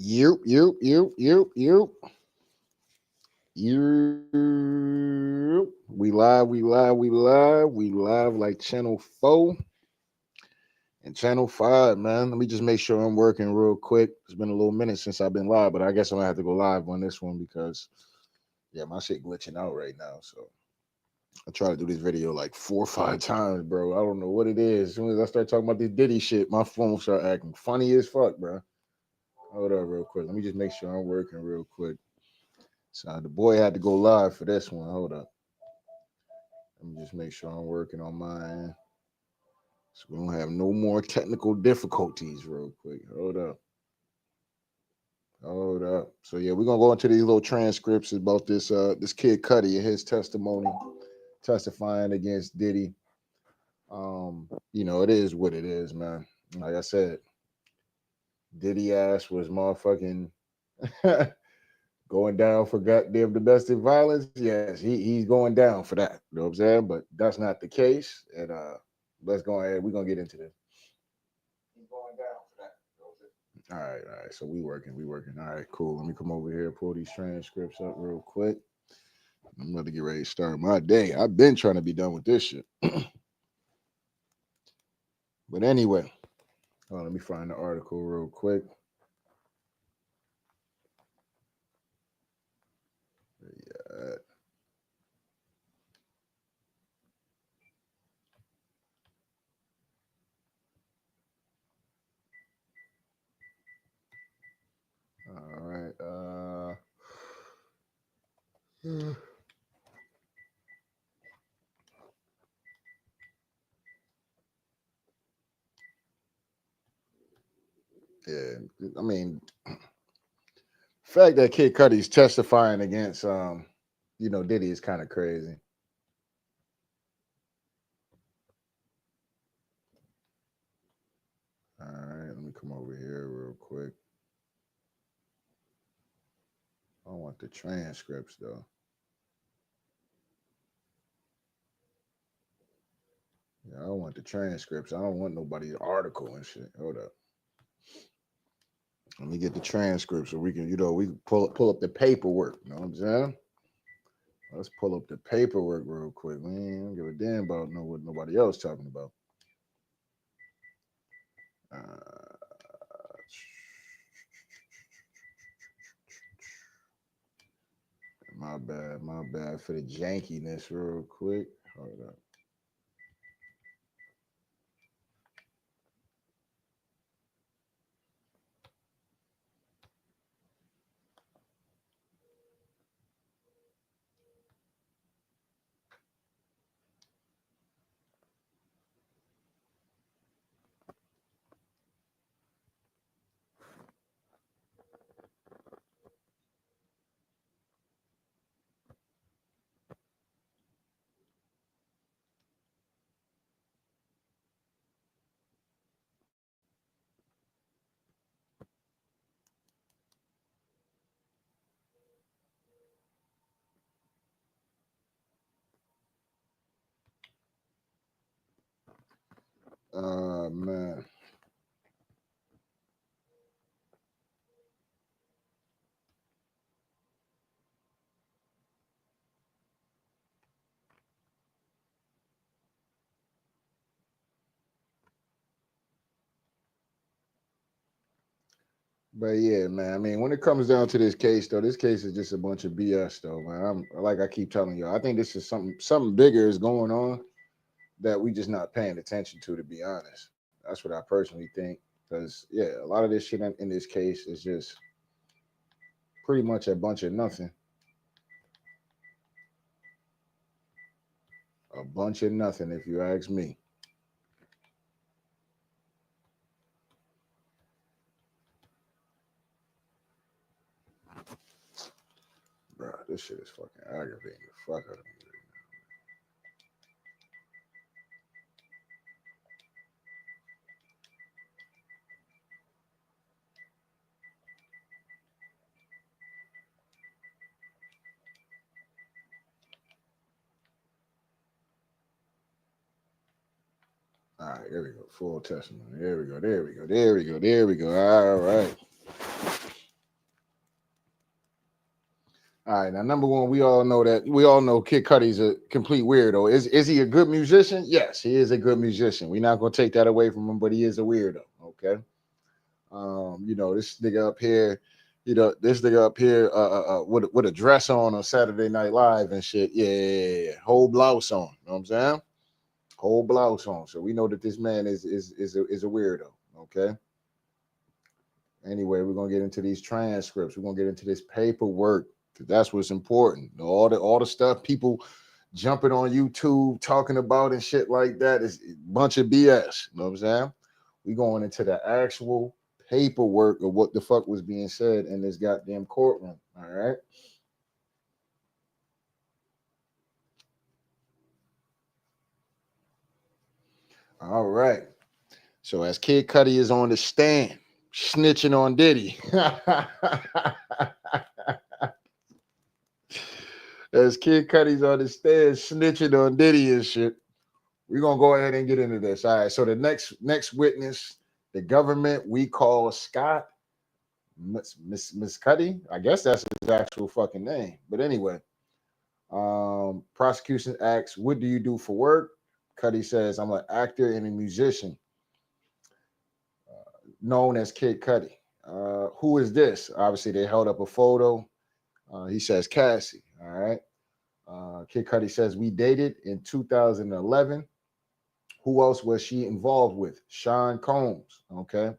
You, you, you, you, you, you. We live, we live, we live, we live like channel 4 and channel 5, man. Let me just make sure I'm working real quick. It's been a little minute since I've been live, but I guess I'm gonna have to go live on this one because yeah, my shit glitching out right now. So I try to do this video like 4 or 5 times, bro. I don't know what it is. As soon as I start talking about this Diddy shit, my phone start acting funny as fuck, bro. Hold up real quick. Let me just make sure I'm working real quick. So the boy had to go live for this one. Hold up. Let me just make sure I'm working on mine. So we don't have no more technical difficulties real quick. Hold up. Hold up. So yeah, we're gonna go into these little transcripts about this kid Cudi and his testimony, testifying against Diddy. It is what it is, man. Like I said, Diddy ass was motherfucking going down for goddamn domestic violence. Yes, he's going down for that. You know what I'm saying? But that's not the case. And let's go ahead. We're gonna get into this. He's going down for that. All right. So we working, we working. All right, cool. Let me come over here, pull these transcripts up real quick. I'm about to get ready to start my day. I've been trying to be done with this shit. But anyway, let me find the article real quick. Yeah. All right. Yeah. I mean, fact that Kid Cudi's testifying against Diddy is kind of crazy. All right, let me come over here real quick. I don't want the transcripts though. Yeah, I don't want the transcripts. I don't want nobody's article and shit. Hold up. Let me get the transcripts so we can, we can pull up the paperwork. You know what I'm saying? Let's pull up the paperwork real quick. We ain't give a damn about what nobody else talking about. Uh, my bad for the jankiness real quick. Hold up. Man. But yeah, man. I mean, when it comes down to this case, though, this case is just a bunch of BS, though, man. I'm like I keep telling you, I think this is something bigger is going on that we just not paying attention to be honest. That's what I personally think. Because yeah, a lot of this shit in this case is just pretty much a bunch of nothing. A bunch of nothing, if you ask me. Bro, this shit is fucking aggravating the fuck out of me. All right, there we go. Full testimony. There we go. There we go. There we go. There we go. All right. All right, now number one, we all know Kid Cudi's a complete weirdo. Is he a good musician? Yes, he is a good musician. We're not gonna take that away from him, but he is a weirdo. Okay. This nigga up here, with a dress on Saturday Night Live and shit. Yeah. Whole blouse on. You know what I'm saying? Whole blouse on. So we know that this man is a weirdo. Okay. Anyway, we're gonna get into these transcripts. We're gonna get into this paperwork because that's what's important. All the stuff people jumping on YouTube talking about and shit like that is a bunch of BS. You know what I'm saying? We going into the actual paperwork of what the fuck was being said in this goddamn courtroom. All right. All right. So as Kid Cudi is on the stand, snitching on Diddy. As Kid Cudi's on the stand, snitching on Diddy and shit. We're gonna go ahead and get into this. All right. So the next witness, the government, we call Scott Miss Cudi. I guess that's his actual fucking name. But anyway, prosecution asks, "What do you do for work?" Cudi says, "I'm an actor and a musician, known as Kid Cudi." Who is this? Obviously, they held up a photo. He says Cassie. All right. Kid Cudi says we dated in 2011. Who else was she involved with? Sean Combs. Okay.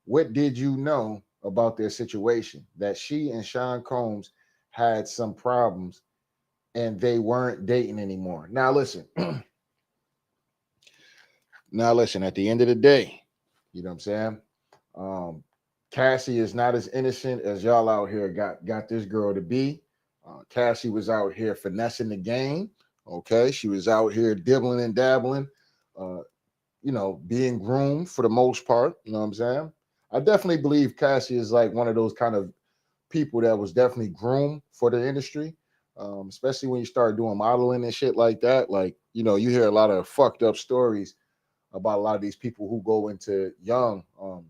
What did you know about their situation? That she and Sean Combs had some problems and they weren't dating anymore. Now listen. At the end of the day, you know what I'm saying? Cassie is not as innocent as y'all out here got this girl to be. Cassie was out here finessing the game. Okay. She was out here dibbling and dabbling, being groomed for the most part. You know what I'm saying? I definitely believe Cassie is like one of those kind of people that was definitely groomed for the industry, especially when you start doing modeling and shit like that. Like, you hear a lot of fucked up stories about a lot of these people who go into young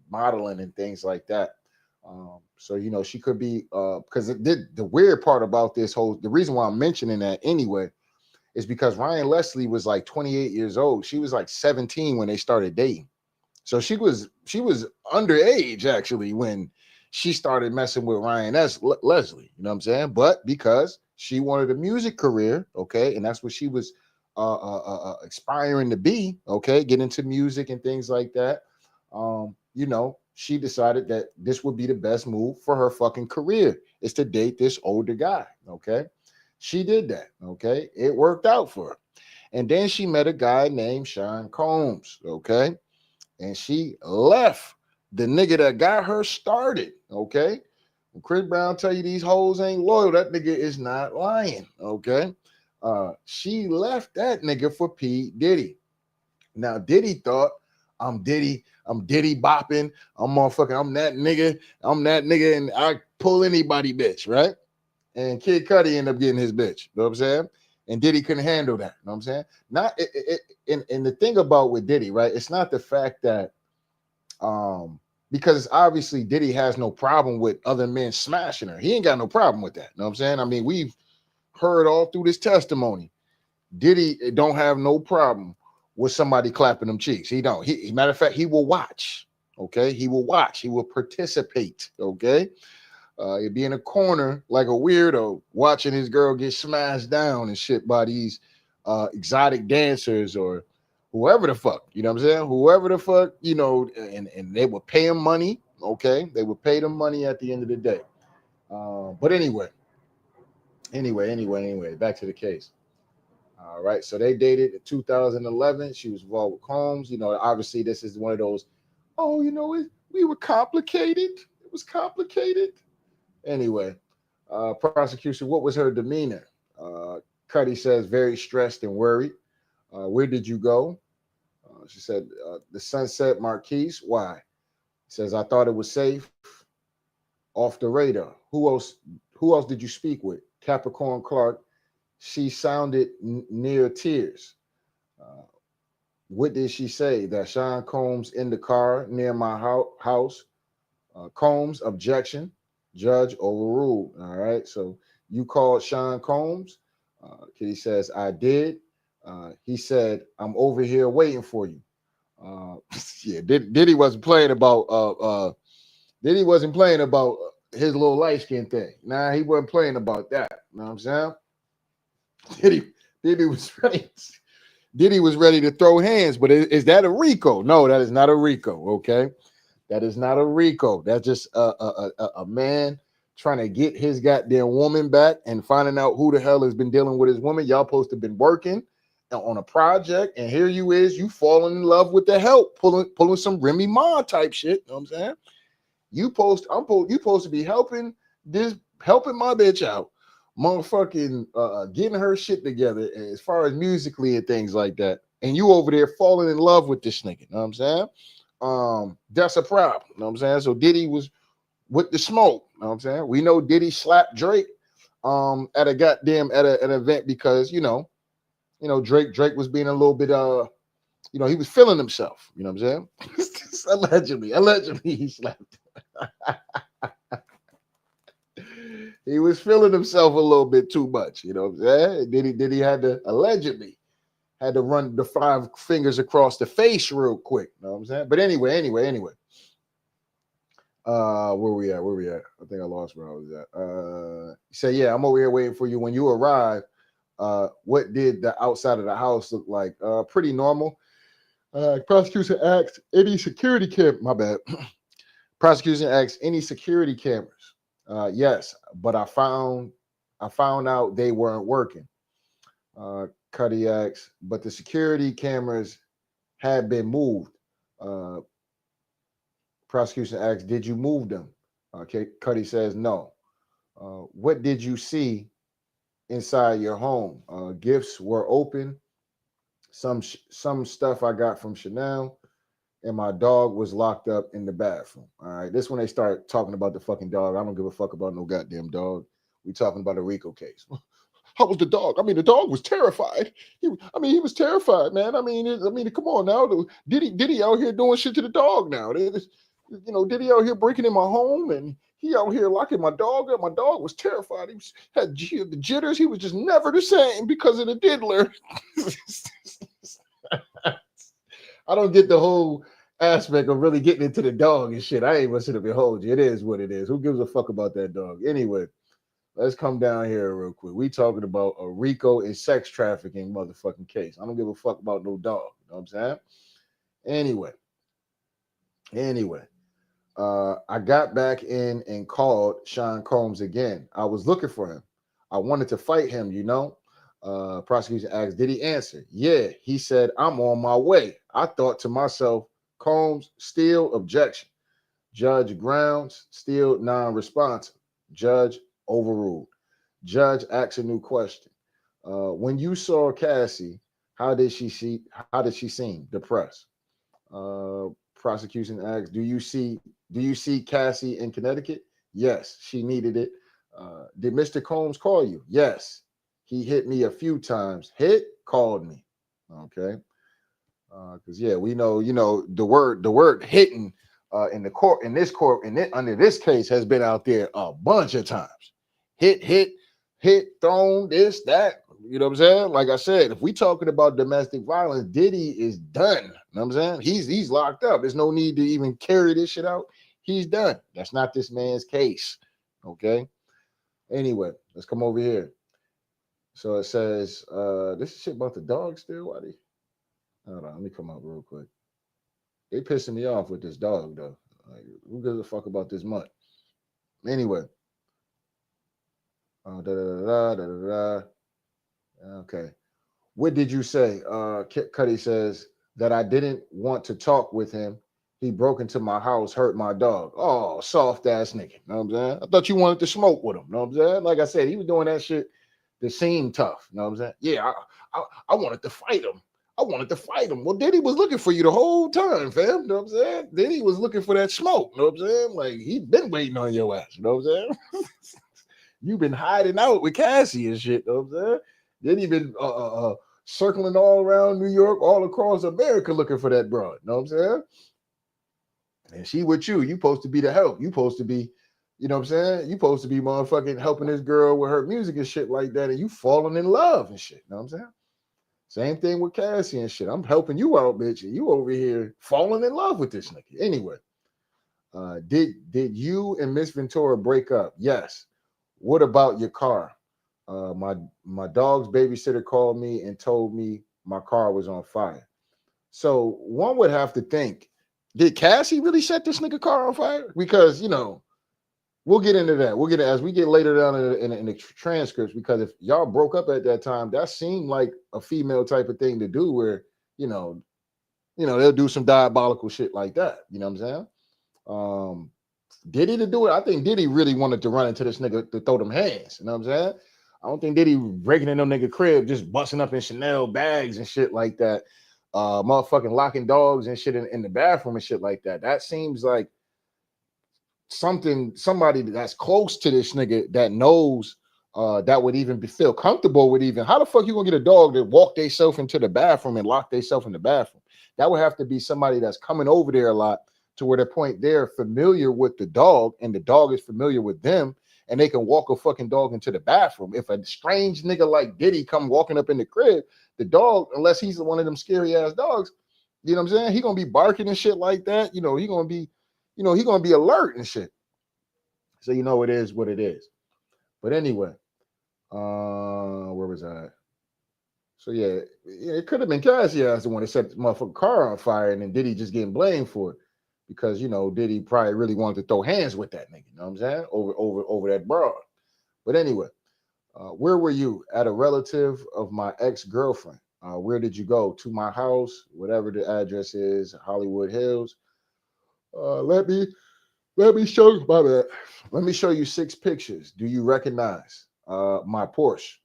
modeling and things like that. So she could be because the weird part about the reason why I'm mentioning that anyway is because Ryan Leslie was like 28 years old. She was like 17 when they started dating. So she was underage actually when she started messing with Leslie. You know what I'm saying? But because she wanted a music career, okay, and that's what she was aspiring to be, okay, get into music and things like that. She decided that this would be the best move for her fucking career is to date this older guy. Okay, she did that. Okay, it worked out for her, and then she met a guy named Sean Combs. Okay, and she left the nigga that got her started. Okay. When Chris Brown tell you these hoes ain't loyal, that nigga is not lying. Okay. She left that nigga for P. Diddy. Now, Diddy thought, I'm Diddy bopping, I'm that nigga, and I pull anybody, bitch, right? And Kid Cudi ended up getting his bitch. You know what I'm saying? And Diddy couldn't handle that. You know what I'm saying? Not and the thing about with Diddy, right? It's not the fact that because obviously Diddy has no problem with other men smashing her. He ain't got no problem with that. You know what I'm saying? I mean, we've heard all through this testimony. Diddy don't have no problem with somebody clapping them cheeks. He don't. Matter of fact, he will watch. Okay, he will watch. He will participate. Okay, he'd be in a corner like a weirdo watching his girl get smashed down and shit by these exotic dancers or whoever the fuck, you know what I'm saying? Whoever the fuck, and they would pay him money. Okay, they would pay them money at the end of the day. But anyway, back to the case. All right, so they dated in 2011. She was involved with Combs. Obviously this is one of those. Oh, we were complicated. It was complicated. Anyway, prosecution, what was her demeanor? Cudi says very stressed and worried. Where did you go? She said the Sunset Marquise. Why? Says I thought it was safe. Off the radar. Who else? Who else did you speak with? Capricorn Clark. She sounded near tears. Uh, what did she say? That Sean Combs in the car near my house. Combs objection. Judge overruled. All right. So you called Sean Combs? Kitty says, I did. He said, I'm over here waiting for you. Yeah, Diddy wasn't playing about Diddy wasn't playing about his little light skin thing. Nah, he wasn't playing about that. You know what I'm saying? Diddy was ready. Diddy was ready to throw hands, but is that a Rico? No, that is not a Rico. Okay, that is not a Rico. That's just a man trying to get his goddamn woman back and finding out who the hell has been dealing with his woman. Y'all supposed to have been working on a project, and here you falling in love with the help, pulling some Remy Ma type shit. You know what I'm saying? You supposed to be helping my bitch out, motherfucking getting her shit together as far as musically and things like that. And you over there falling in love with this nigga. You know what I'm saying? That's a problem. You know what I'm saying? So Diddy was with the smoke. You know what I'm saying? We know Diddy slapped Drake at a goddamn at an event because Drake was being a little bit he was feeling himself. You know what I'm saying? Allegedly he slapped. He was feeling himself a little bit too much. You know what I'm saying? Did he had to allegedly had to run the 5 fingers across the face real quick. You know what I'm saying? But anyway. Where we at? I think I lost where I was at. He said, yeah, I'm over here waiting for you. When you arrive, what did the outside of the house look like? Pretty normal. Prosecution asked any security cam. My bad. Prosecution asked any security cameras. Yes, but I found out they weren't working. Cudi asks, but the security cameras had been moved. Prosecution asks, did you move them? Okay, Cudi says no. What did you see inside your home? Gifts were open. Some stuff I got from Chanel, and my dog was locked up in the bathroom. All right, this when they start talking about the fucking dog. I don't give a fuck about no goddamn dog. We talking about a Rico case. How was the dog? I mean, the dog was terrified. He was terrified, man. Come on now. Diddy out here doing shit to the dog now. Diddy out here breaking in my home, and he out here locking my dog up. My dog was terrified. Had the jitters. He was just never the same because of the diddler. I don't get the whole aspect of really getting into the dog and shit. I ain't gonna sit up and hold you. It is what it is. Who gives a fuck about that dog? Anyway, let's come down here real quick. We talking about a Rico and sex trafficking motherfucking case. I don't give a fuck about no dog. You know what I'm saying? Anyway, I got back in and called Sean Combs again. I was looking for him. I wanted to fight him, Prosecution asked, did he answer? Yeah, he said, I'm on my way. I thought to myself, Combs, still objection. Judge grounds, still non-responsive. Judge overruled. Judge asks a new question. When you saw Cassie, how did she seem? Depressed. Prosecution asks, do you see Cassie in Connecticut? Yes, she needed it. Did Mr. Combs call you? Yes. He hit me a few times. Called me. Okay. Because we know, the word hitting in the court, under this case has been out there a bunch of times. Hit, thrown, this, that. You know what I'm saying? Like I said, if we talking about domestic violence, Diddy is done. You know what I'm saying? He's locked up. There's no need to even carry this shit out. He's done. That's not this man's case. Okay. Anyway, let's come over here. So it says, this shit about the dog still? Hold on, let me come up real quick. They pissing me off with this dog, though. Like, who gives a fuck about this mutt? Anyway. Okay. What did you say? Cudi says that I didn't want to talk with him. He broke into my house, hurt my dog. Oh, soft ass nigga. Know what I'm saying? I thought you wanted to smoke with him. Know what I'm saying? Like I said, he was doing that shit that seemed tough. Know what I'm saying? Yeah, I wanted to fight him. Well, Diddy was looking for you the whole time, fam. You know what I'm saying? Diddy was looking for that smoke. You know what I'm saying? Like, he'd been waiting on your ass. You know what I'm saying? You've been hiding out with Cassie and shit. You know what I'm saying? Diddy been circling all around New York, all across America looking for that broad. You know what I'm saying? And she with you. You supposed to be the help. You supposed to be, You know what I'm saying? You supposed to be motherfucking helping this girl with her music and shit like that, and you falling in love and shit. You know what I'm saying? Same thing with Cassie and shit. I'm helping you out, bitch, and you over here falling in love with this nigga. Anyway, did you and Miss Ventura break up? Yes. What about your car? My dog's babysitter called me and told me my car was on fire. So one would have to think, did Cassie really set this nigga car on fire? Because we'll get into that. We'll get as we get later down in the transcripts. Because if y'all broke up at that time, that seemed like a female type of thing to do, where they'll do some diabolical shit like that. You know what I'm saying? Diddy to do it. I think Diddy really wanted to run into this nigga to throw them hands. You know what I'm saying? I don't think Diddy breaking in no nigga crib, just busting up in Chanel bags and shit like that. Motherfucking locking dogs and shit in the bathroom and shit like that. That seems like somebody that's close to this nigga that knows that would even feel comfortable with even. How the fuck you gonna get a dog that walk themselves into the bathroom and lock themselves in the bathroom? That would have to be somebody that's coming over there a lot, to where the point they're familiar with the dog and the dog is familiar with them, and they can walk a fucking dog into the bathroom. If a strange nigga like Diddy come walking up in the crib, the dog, unless he's one of them scary ass dogs, you know what I'm saying? He gonna be barking and shit like that. He gonna be, he gonna be alert and shit. So it is what it is. But anyway, where was I? So yeah, it could have been Cassie as the one that set the motherfucking car on fire, and then Diddy just getting blamed for it. Because Diddy probably really wanted to throw hands with that nigga, you know what I'm saying? Over that broad. But anyway, where were you? At a relative of my ex-girlfriend. Where did you go? To my house, whatever the address is, Hollywood Hills. Let me show you my bad. Let me show you 6 pictures. Do you recognize my Porsche?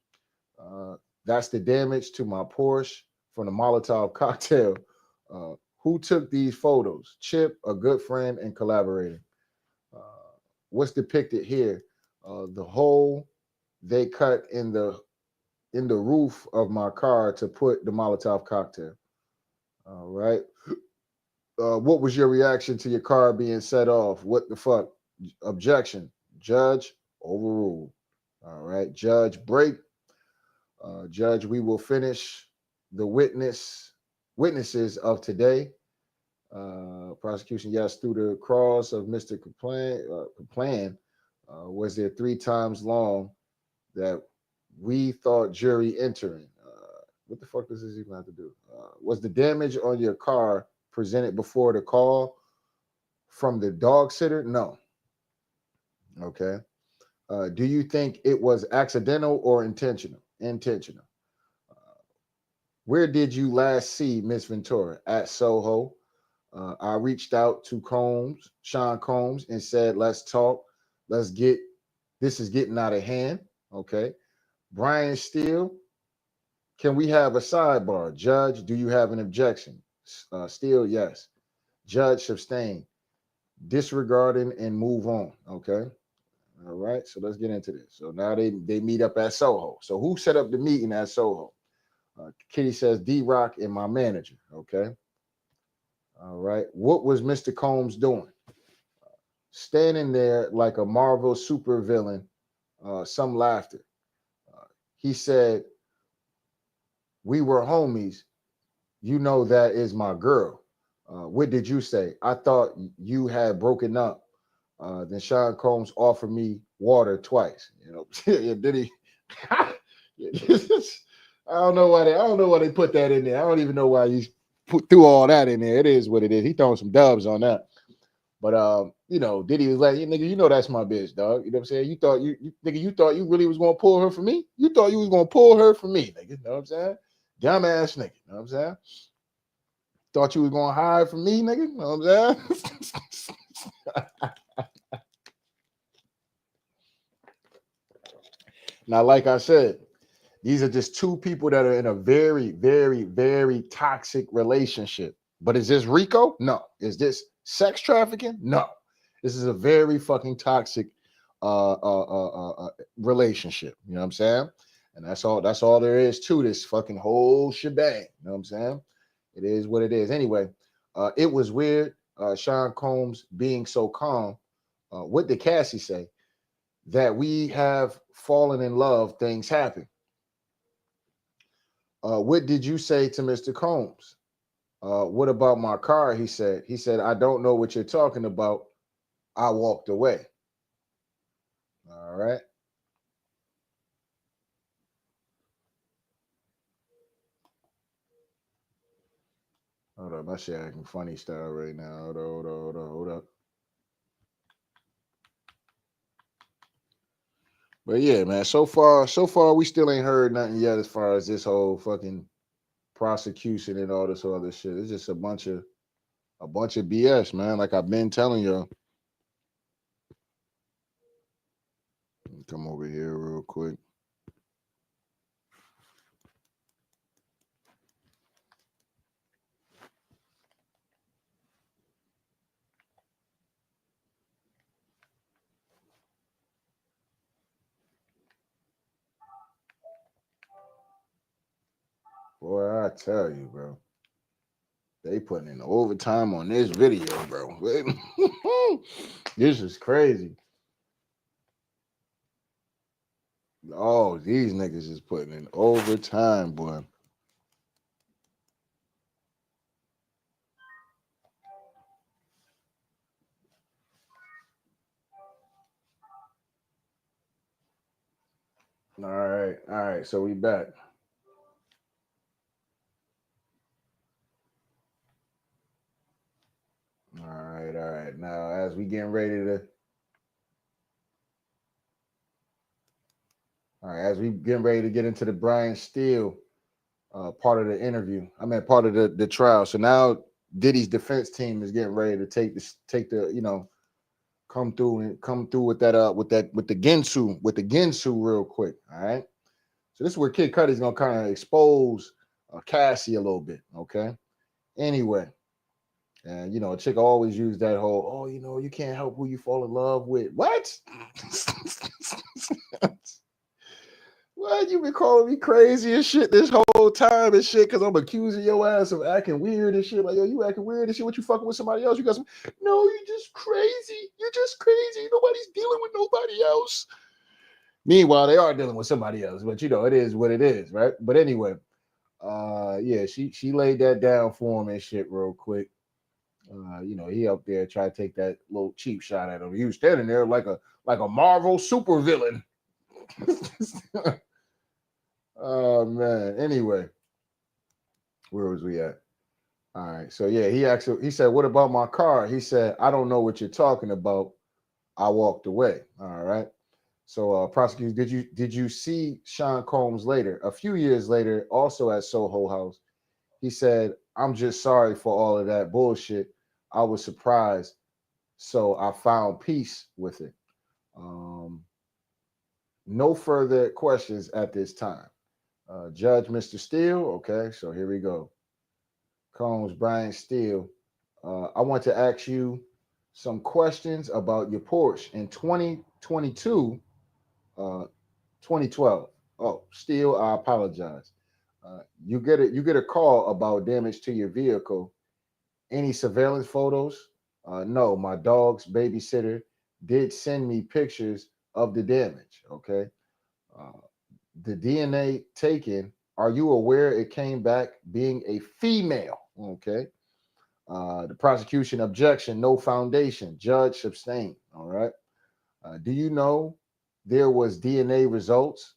That's the damage to my Porsche from the Molotov cocktail. Who took these photos? Chip, a good friend and collaborator. What's depicted here? The hole they cut in the roof of my car to put the Molotov cocktail. All right. What was your reaction to your car being set off? What the fuck? Objection. Judge, overruled. All right. Judge, break. Judge, we will finish the witnesses of today. Prosecution, yes, through the cross of Mr. Kaplan, was there 3 times long that we thought jury entering. What the fuck does this even have to do? Was the damage on your car presented before the call from the dog sitter? No. Okay. Do you think it was accidental or intentional? Intentional. Where did you last see Miss Ventura? At Soho. I reached out to Sean Combs, and said, let's talk. This is getting out of hand. Okay. Brian Steele, can we have a sidebar? Judge, do you have an objection? Steele, yes. Judge, abstain. Disregarding and move on. Okay. All right. So let's get into this. So now they meet up at Soho. So who set up the meeting at Soho? Kitty says D-Rock and my manager. Okay. All right. What was Mr. Combs doing? Standing there like a Marvel supervillain. Some laughter. He said, we were homies. You know that is my girl. What did you say? I thought you had broken up. Then Sean Combs offered me water twice. Did he? I don't know why they put that in there. I don't even know why he threw all that in there. It is what it is. He throwing some dubs on that. But Diddy was like, nigga, that's my bitch, dog. You know what I'm saying? You thought you thought you really was gonna pull her for me? You thought you was gonna pull her for me, nigga. You know what I'm saying? Dumb ass nigga. You know what I'm saying? Thought you was gonna hide from me, nigga. You know what I'm saying? Now, like I said, these are just 2 people that are in a very, very, very toxic relationship. But is this Rico? No. Is this sex trafficking? No. This is a very fucking toxic relationship. You know what I'm saying? And that's all there is to this fucking whole shebang. You know what I'm saying? It is what it is. Anyway, it was weird. Sean Combs being so calm. What did Cassie say? That we have fallen in love, things happen. What did you say to Mr. Combs? What about my car? He said, I don't know what you're talking about. I walked away. All right. Hold up. My shit acting funny style right now. Hold up. But yeah, man, so far, we still ain't heard nothing yet as far as this whole fucking prosecution and all this other shit. It's just a bunch of BS, man. Like I've been telling y'all. Come over here real quick. Boy, I tell you, bro. They putting in overtime on this video, bro. This is crazy. Oh, these niggas is putting in overtime, boy. All right. So we back. All right. Now, as we getting ready to, all right, as we getting ready to get into the Brian Steele part of the interview. I mean, part of the trial. So now Diddy's defense team is getting ready to take the come through with that with the Ginsu real quick. All right. So this is where Kid Cudi's gonna kind of expose Cassie a little bit. Okay. Anyway, and a chick always use that whole, oh, you can't help who you fall in love with. What? What? You been calling me crazy and shit this whole time and shit because I'm accusing your ass of acting weird and shit. Like, yo, you acting weird and shit. What you fucking with somebody else? You got some. No, you just crazy. You're just crazy. Nobody's dealing with nobody else. Meanwhile, they are dealing with somebody else, but it is what it is, right? But anyway, yeah, she laid that down for him and shit real quick. He up there tried to take that little cheap shot at him. He was standing there like a Marvel supervillain. Oh man. Anyway, where was we at? All right. So yeah, he said, "What about my car?" He said, "I don't know what you're talking about. I walked away." All right. So prosecutors, did you see Sean Combs later? A few years later, also at Soho House, he said, "I'm just sorry for all of that bullshit. I was surprised, so I found peace with it." No further questions at this time. Judge Mr. Steele, okay, so here we go. Combs, Brian Steele. I want to ask you some questions about your Porsche in 2022, 2012. Oh, Steele, I apologize. You get a call about damage to your vehicle. Any surveillance photos? No, my dog's babysitter did send me pictures of the damage. Okay. Uh, the DNA taken. Are you aware it came back being a female? Okay. The prosecution objection, no foundation. Judge abstain. All right. Do you know there was DNA results?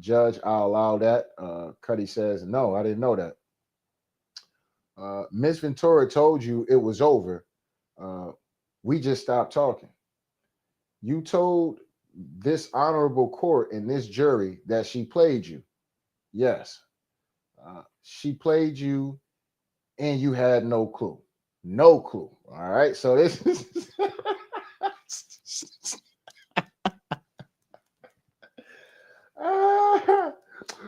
Judge, I'll allow that. Cudi says, no, I didn't know that. Miss Ventura told you it was over. Uh, we just stopped talking. You told this honorable court and this jury that she played you. Yes. She played you and you had no clue. No clue. All right. So this is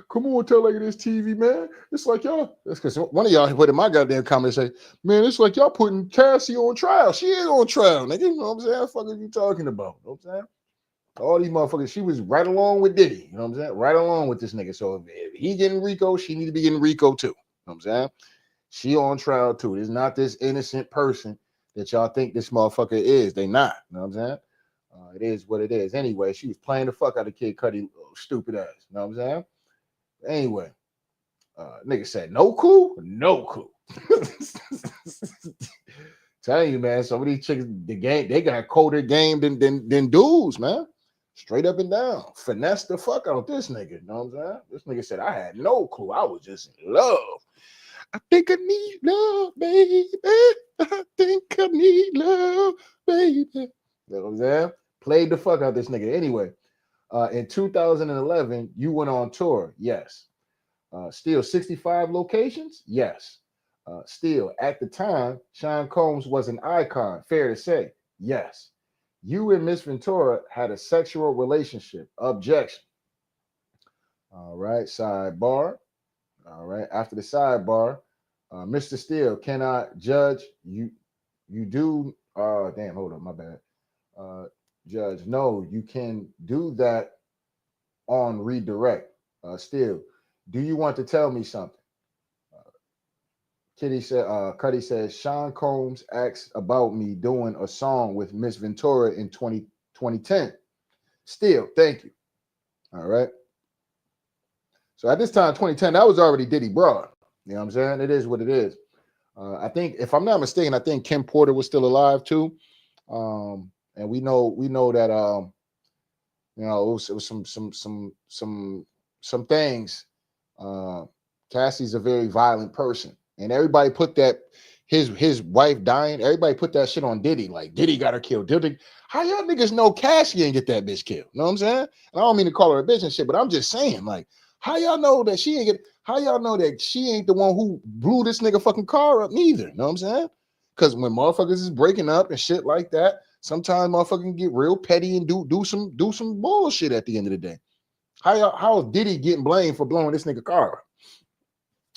come on, tell like this TV, man. It's like y'all. That's because one of y'all put in my goddamn comment say, man, it's like y'all putting Cassie on trial. She is on trial, nigga. You know what I'm saying? What the fuck are you talking about? You know what I'm saying? All these motherfuckers, she was right along with Diddy. You know what I'm saying? Right along with this nigga. So if he getting Rico, she need to be getting Rico too. You know what I'm saying? She on trial too. It's not this innocent person that y'all think this motherfucker is. They not. You know what I'm saying? It is what it is. Anyway, she was playing the fuck out of Kid Cudi, stupid ass. You know what I'm saying? Anyway, nigga said no clue, no clue. Telling you, man, some of these chicks, the game, they got colder game than dudes, man. Straight up and down. Finesse the fuck out this nigga. You know what I'm saying? This nigga said, I had no clue. I was just in love. I think I need love, baby. I think I need love, baby. You know what I'm saying? Played the fuck out this nigga. Anyway, in 2011, you went on tour. Yes. Still 65 locations? Yes. Still, at the time, Sean Combs was an icon. Fair to say. Yes. You and Miss Ventura had a sexual relationship. Objection. All right. Sidebar. All right. After the sidebar, Mr. Steele, can I judge you? You do. Damn. Hold on. My bad. Judge, no, you can do that on redirect. Steele, do you want to tell me something? Cudi says, Sean Combs asked about me doing a song with Miss Ventura in 2010. Still, thank you. All right. So at this time, 2010, that was already Diddy Broad. You know what I'm saying? It is what it is. I think, if I'm not mistaken, I think Kim Porter was still alive too. And we know that you know, it was some things. Cassie's a very violent person. And everybody put that his wife dying, everybody put that shit on Diddy. Like Diddy got her killed. Diddy, how y'all niggas know Cassie ain't get that bitch killed? You know what I'm saying? And I don't mean to call her a bitch and shit, but I'm just saying, like, how y'all know that she ain't get, how y'all know that she ain't the one who blew this nigga fucking car up neither? You know what I'm saying? Because when motherfuckers is breaking up and shit like that, sometimes motherfuckers can get real petty and do some bullshit at the end of the day. How is Diddy getting blamed for blowing this nigga car up?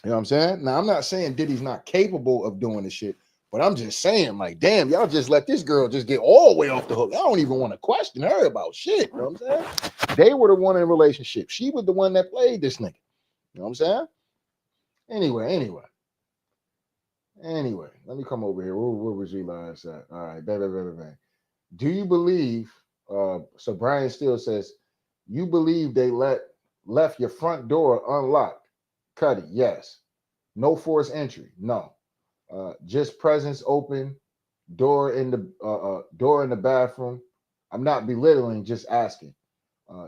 You know what I'm saying? Now, I'm not saying Diddy's not capable of doing this shit, but I'm just saying, like, damn, y'all just let this girl just get all the way off the hook. I don't even want to question her about shit. You know what I'm saying? They were the one in a relationship. She was the one that played this nigga. You know what I'm saying? Anyway, let me come over here. Where was Eli's at? All right, bang. Do you believe, so Brian Steele says, you believe they left your front door unlocked? Cudi, yes. No forced entry, no. Just presence open, door in the bathroom. I'm not belittling, just asking.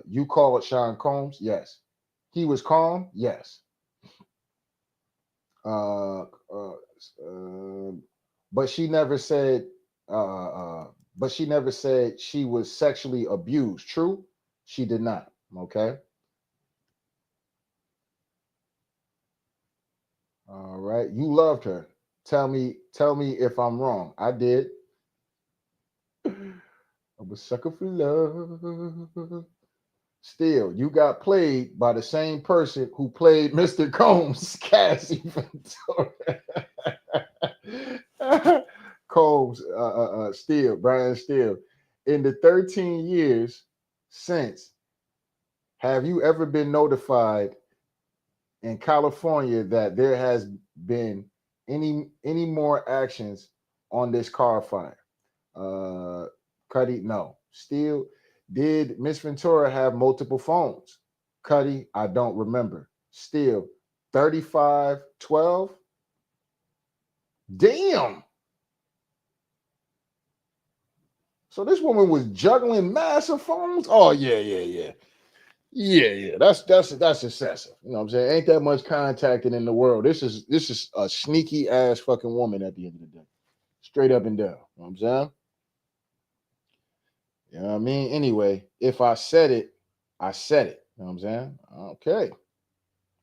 You called Sean Combs? Yes. He was calm? Yes. But she never said she was sexually abused. True? She did not. Okay. All right. You loved her. Tell me if I'm wrong. I did. I'm a sucker for love. Still, you got played by the same person who played Mr. Combs, Cassie Combs, Brian Steele. In the 13 years since, have you ever been notified in California that there has been any more actions on this car fire? Cudi, no. Still, did Miss Ventura have multiple phones? Cudi, I don't remember. Still, 3512. Damn. So this woman was juggling massive phones. Oh yeah. That's excessive. You know what I'm saying? Ain't that much contacting in the world. This is a sneaky ass fucking woman at the end of the day. Straight up and down. You know what I'm saying? You know what I mean? Anyway, if I said it, I said it. You know what I'm saying? Okay.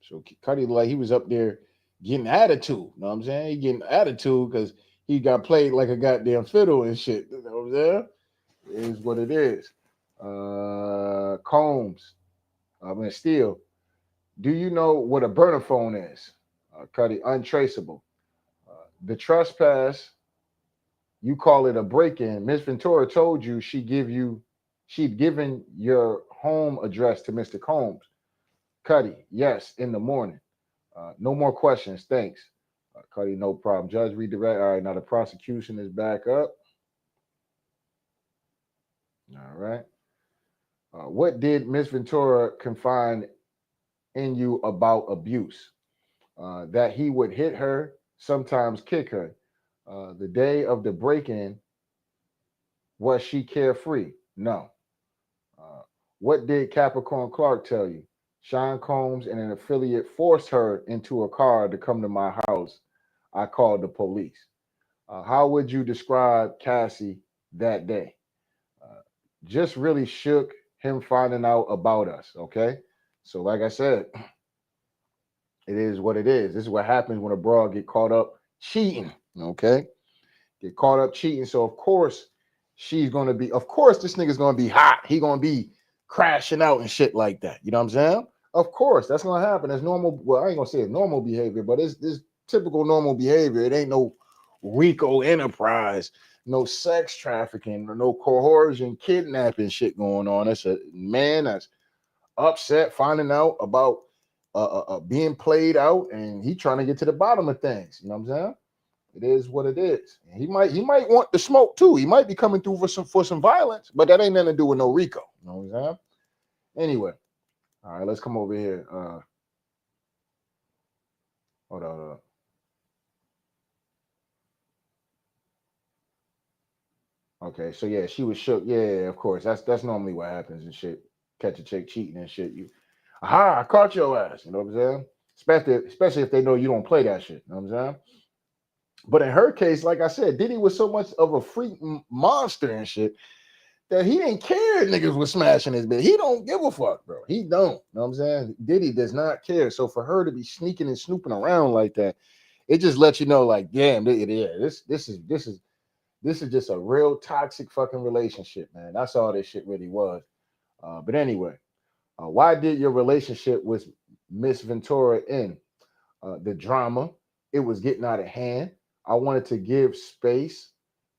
So Cudi, like, he was up there getting attitude. You know what I'm saying? He getting attitude because he got played like a goddamn fiddle and shit. You know what I'm saying? It is what it is. Combs. Steele. Do you know what a burner phone is? Cudi, untraceable. The trespass, you call it a break-in. Miss Ventura told you she'd given your home address to Mr. Combs. Cudi, yes, in the morning. No more questions, thanks. Cudi, no problem. Judge redirect. All right, now the prosecution is back up. All right. What did Miss Ventura confide in you about abuse? That he would hit her, sometimes kick her. The day of the break-in, was she carefree? No. Uh, what did Capricorn Clark tell you? Sean Combs and an affiliate forced her into a car to come to my house. I called the police. How would you describe Cassie that day? Uh, just really shook him finding out about us. Okay. So, like I said, it is what it is. This is what happens when a broad get caught up cheating. Okay. Get caught up cheating. So, of course, she's going to be, of course, this nigga's going to be hot. He going to be crashing out and shit like that. You know what I'm saying? Of course, that's going to happen. That's normal. Well, I ain't going to say it's normal behavior, but it's typical normal behavior. It ain't no Rico enterprise, no sex trafficking, no coercion, kidnapping shit going on. It's a man that's upset finding out about being played out, and he trying to get to the bottom of things. You know what I'm saying? It is what it is. And he might want the smoke too. He might be coming through for some violence, but that ain't nothing to do with no Rico. You know what I'm saying? Anyway, all right, let's come over here. Hold on. Okay, so yeah, she was shook. Yeah, of course. That's normally what happens and shit. Catch a chick cheating and shit. You, aha, I caught your ass. You know what I'm saying? Especially if they know you don't play that shit. You know what I'm saying? But in her case, like I said, Diddy was so much of a freak monster and shit that he didn't care if niggas was smashing his bitch. He don't give a fuck, bro. He don't. You know what I'm saying? Diddy does not care. So for her to be sneaking and snooping around like that, it just lets you know, like, damn, yeah, this is just a real toxic fucking relationship, man. That's all this shit really was. But anyway, why did your relationship with Miss Ventura end? The drama. It was getting out of hand. I wanted to give space.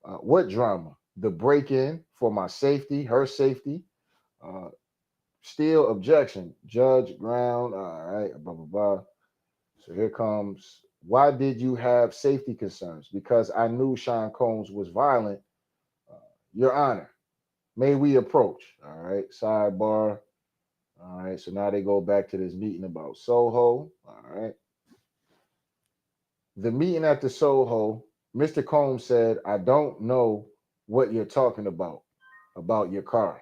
What drama? The break in for my safety, her safety. Uh, Still objection. Judge ground. All right. Blah, blah, blah. So here comes. Why did you have safety concerns? Because I knew Sean Combs was violent. Uh, Your Honor, may we approach? All right. Sidebar. All right. So now they go back to this meeting about Soho. All right. The meeting at the Soho, Mr. Combs said, I don't know what you're talking about your car.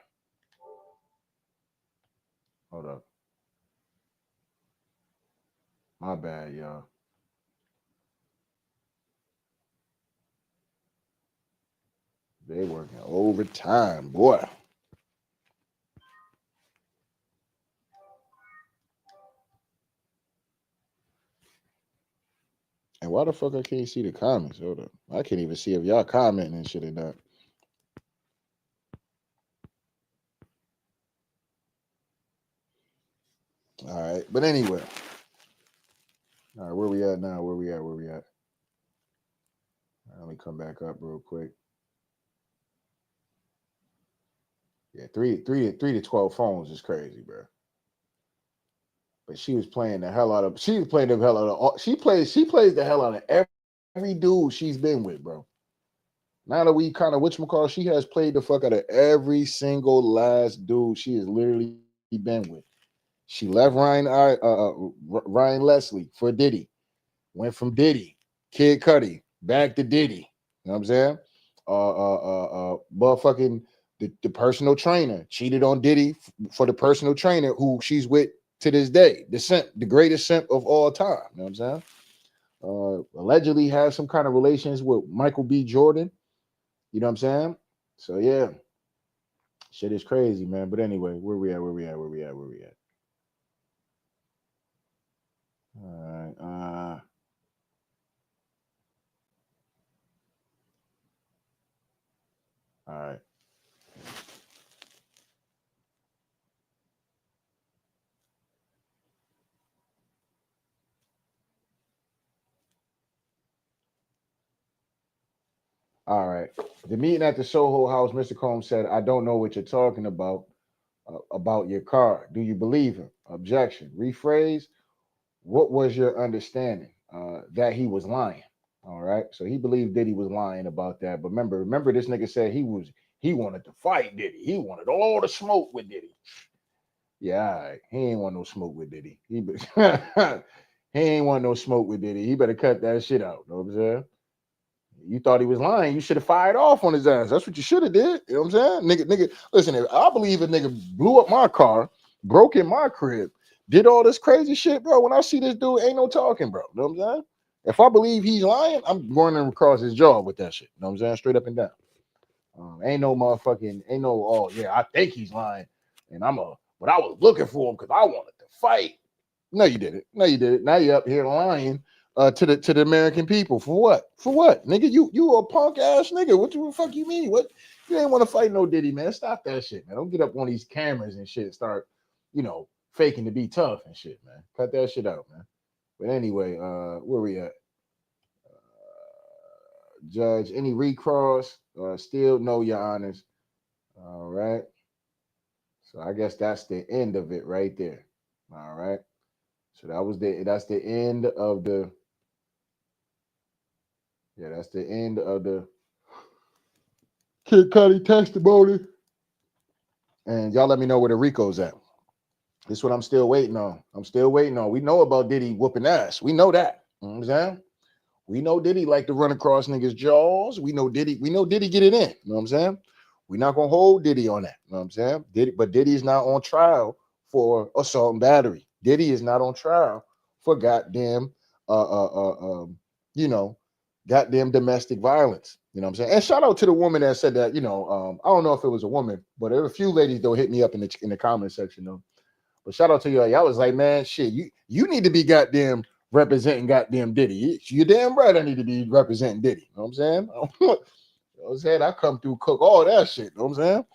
Hold up. My bad, y'all. They working overtime, boy. And why the fuck I can't see the comments? Hold up. I can't even see if y'all commenting and shit or not. All right. But anyway. All right, where we at now? Where we at? Where we at? Right, let me come back up real quick. Yeah, three to 12 phones is crazy, bro. But she was playing the hell out of. She was playing the hell out of. She plays the hell out of every dude she's been with, bro. Now that we kind of whatchamacall, she has played the fuck out of every single last dude she has literally been with. She left Ryan Leslie for Diddy. Went from Diddy, Kid Cudi, back to Diddy. You know what I'm saying? Motherfucking the personal trainer cheated on Diddy for the personal trainer who she's with to this day. The greatest simp of all time. You know what I'm saying? Allegedly has some kind of relations with Michael B. Jordan. You know what I'm saying? So yeah, shit is crazy, man. But anyway, where we at? Where we at? Where we at? Where we at? All right. All right. All right. The meeting at the Soho House, Mr. Combs said, I don't know what you're talking about your car. Do you believe him? Objection. Rephrase. What was your understanding? That he was lying. All right. So he believed Diddy was lying about that. But remember this nigga said he wanted to fight Diddy. He wanted all the smoke with Diddy. Yeah, all right. He ain't want no smoke with Diddy. He ain't want no smoke with Diddy. He better cut that shit out. You know what I'm saying? You thought he was lying. You should have fired off on his ass. That's what you should have did. You know what I'm saying? Nigga, listen, if I believe a nigga blew up my car, broke in my crib, did all this crazy shit, bro. When I see this dude, ain't no talking, bro. You know what I'm saying? If I believe he's lying, I'm going across his jaw with that shit. You know what I'm saying? Straight up and down. Ain't no motherfucking, ain't no, oh yeah, I think he's lying. But I was looking for him because I wanted to fight. No, you didn't. No, you didn't. Now you're up here lying to the American people. For what? For what? Nigga, you a punk ass nigga. What the fuck you mean? What you ain't want to fight no Diddy, man. Stop that shit, man. Don't get up on these cameras and shit. Start, faking to be tough and shit, man. Cut that shit out, man. But anyway, where we at? Judge, any recross? Still no, your honors. All right. So I guess that's the end of it right there. All right. So that's the end of the that's the end of the Kid Cudi testimony. And y'all let me know where the Rico's at. This is what I'm still waiting on. We know about Diddy whooping ass. We know that. You know what I'm saying? We know Diddy like to run across niggas' jaws. We know Diddy get it in. You know what I'm saying? We're not gonna hold Diddy on that. You know what I'm saying? Diddy's not on trial for assault and battery. Diddy is not on trial for goddamn goddamn domestic violence. You know what I'm saying? And shout out to the woman that said that, I don't know if it was a woman, but there were a few ladies that hit me up in the comment section though. But shout out to y'all. Y'all was like, man, shit, you need to be goddamn representing goddamn Diddy. You're damn right I need to be representing Diddy. You know what I'm saying? You know what I'm saying? I come through cook all that shit. You know what I'm saying?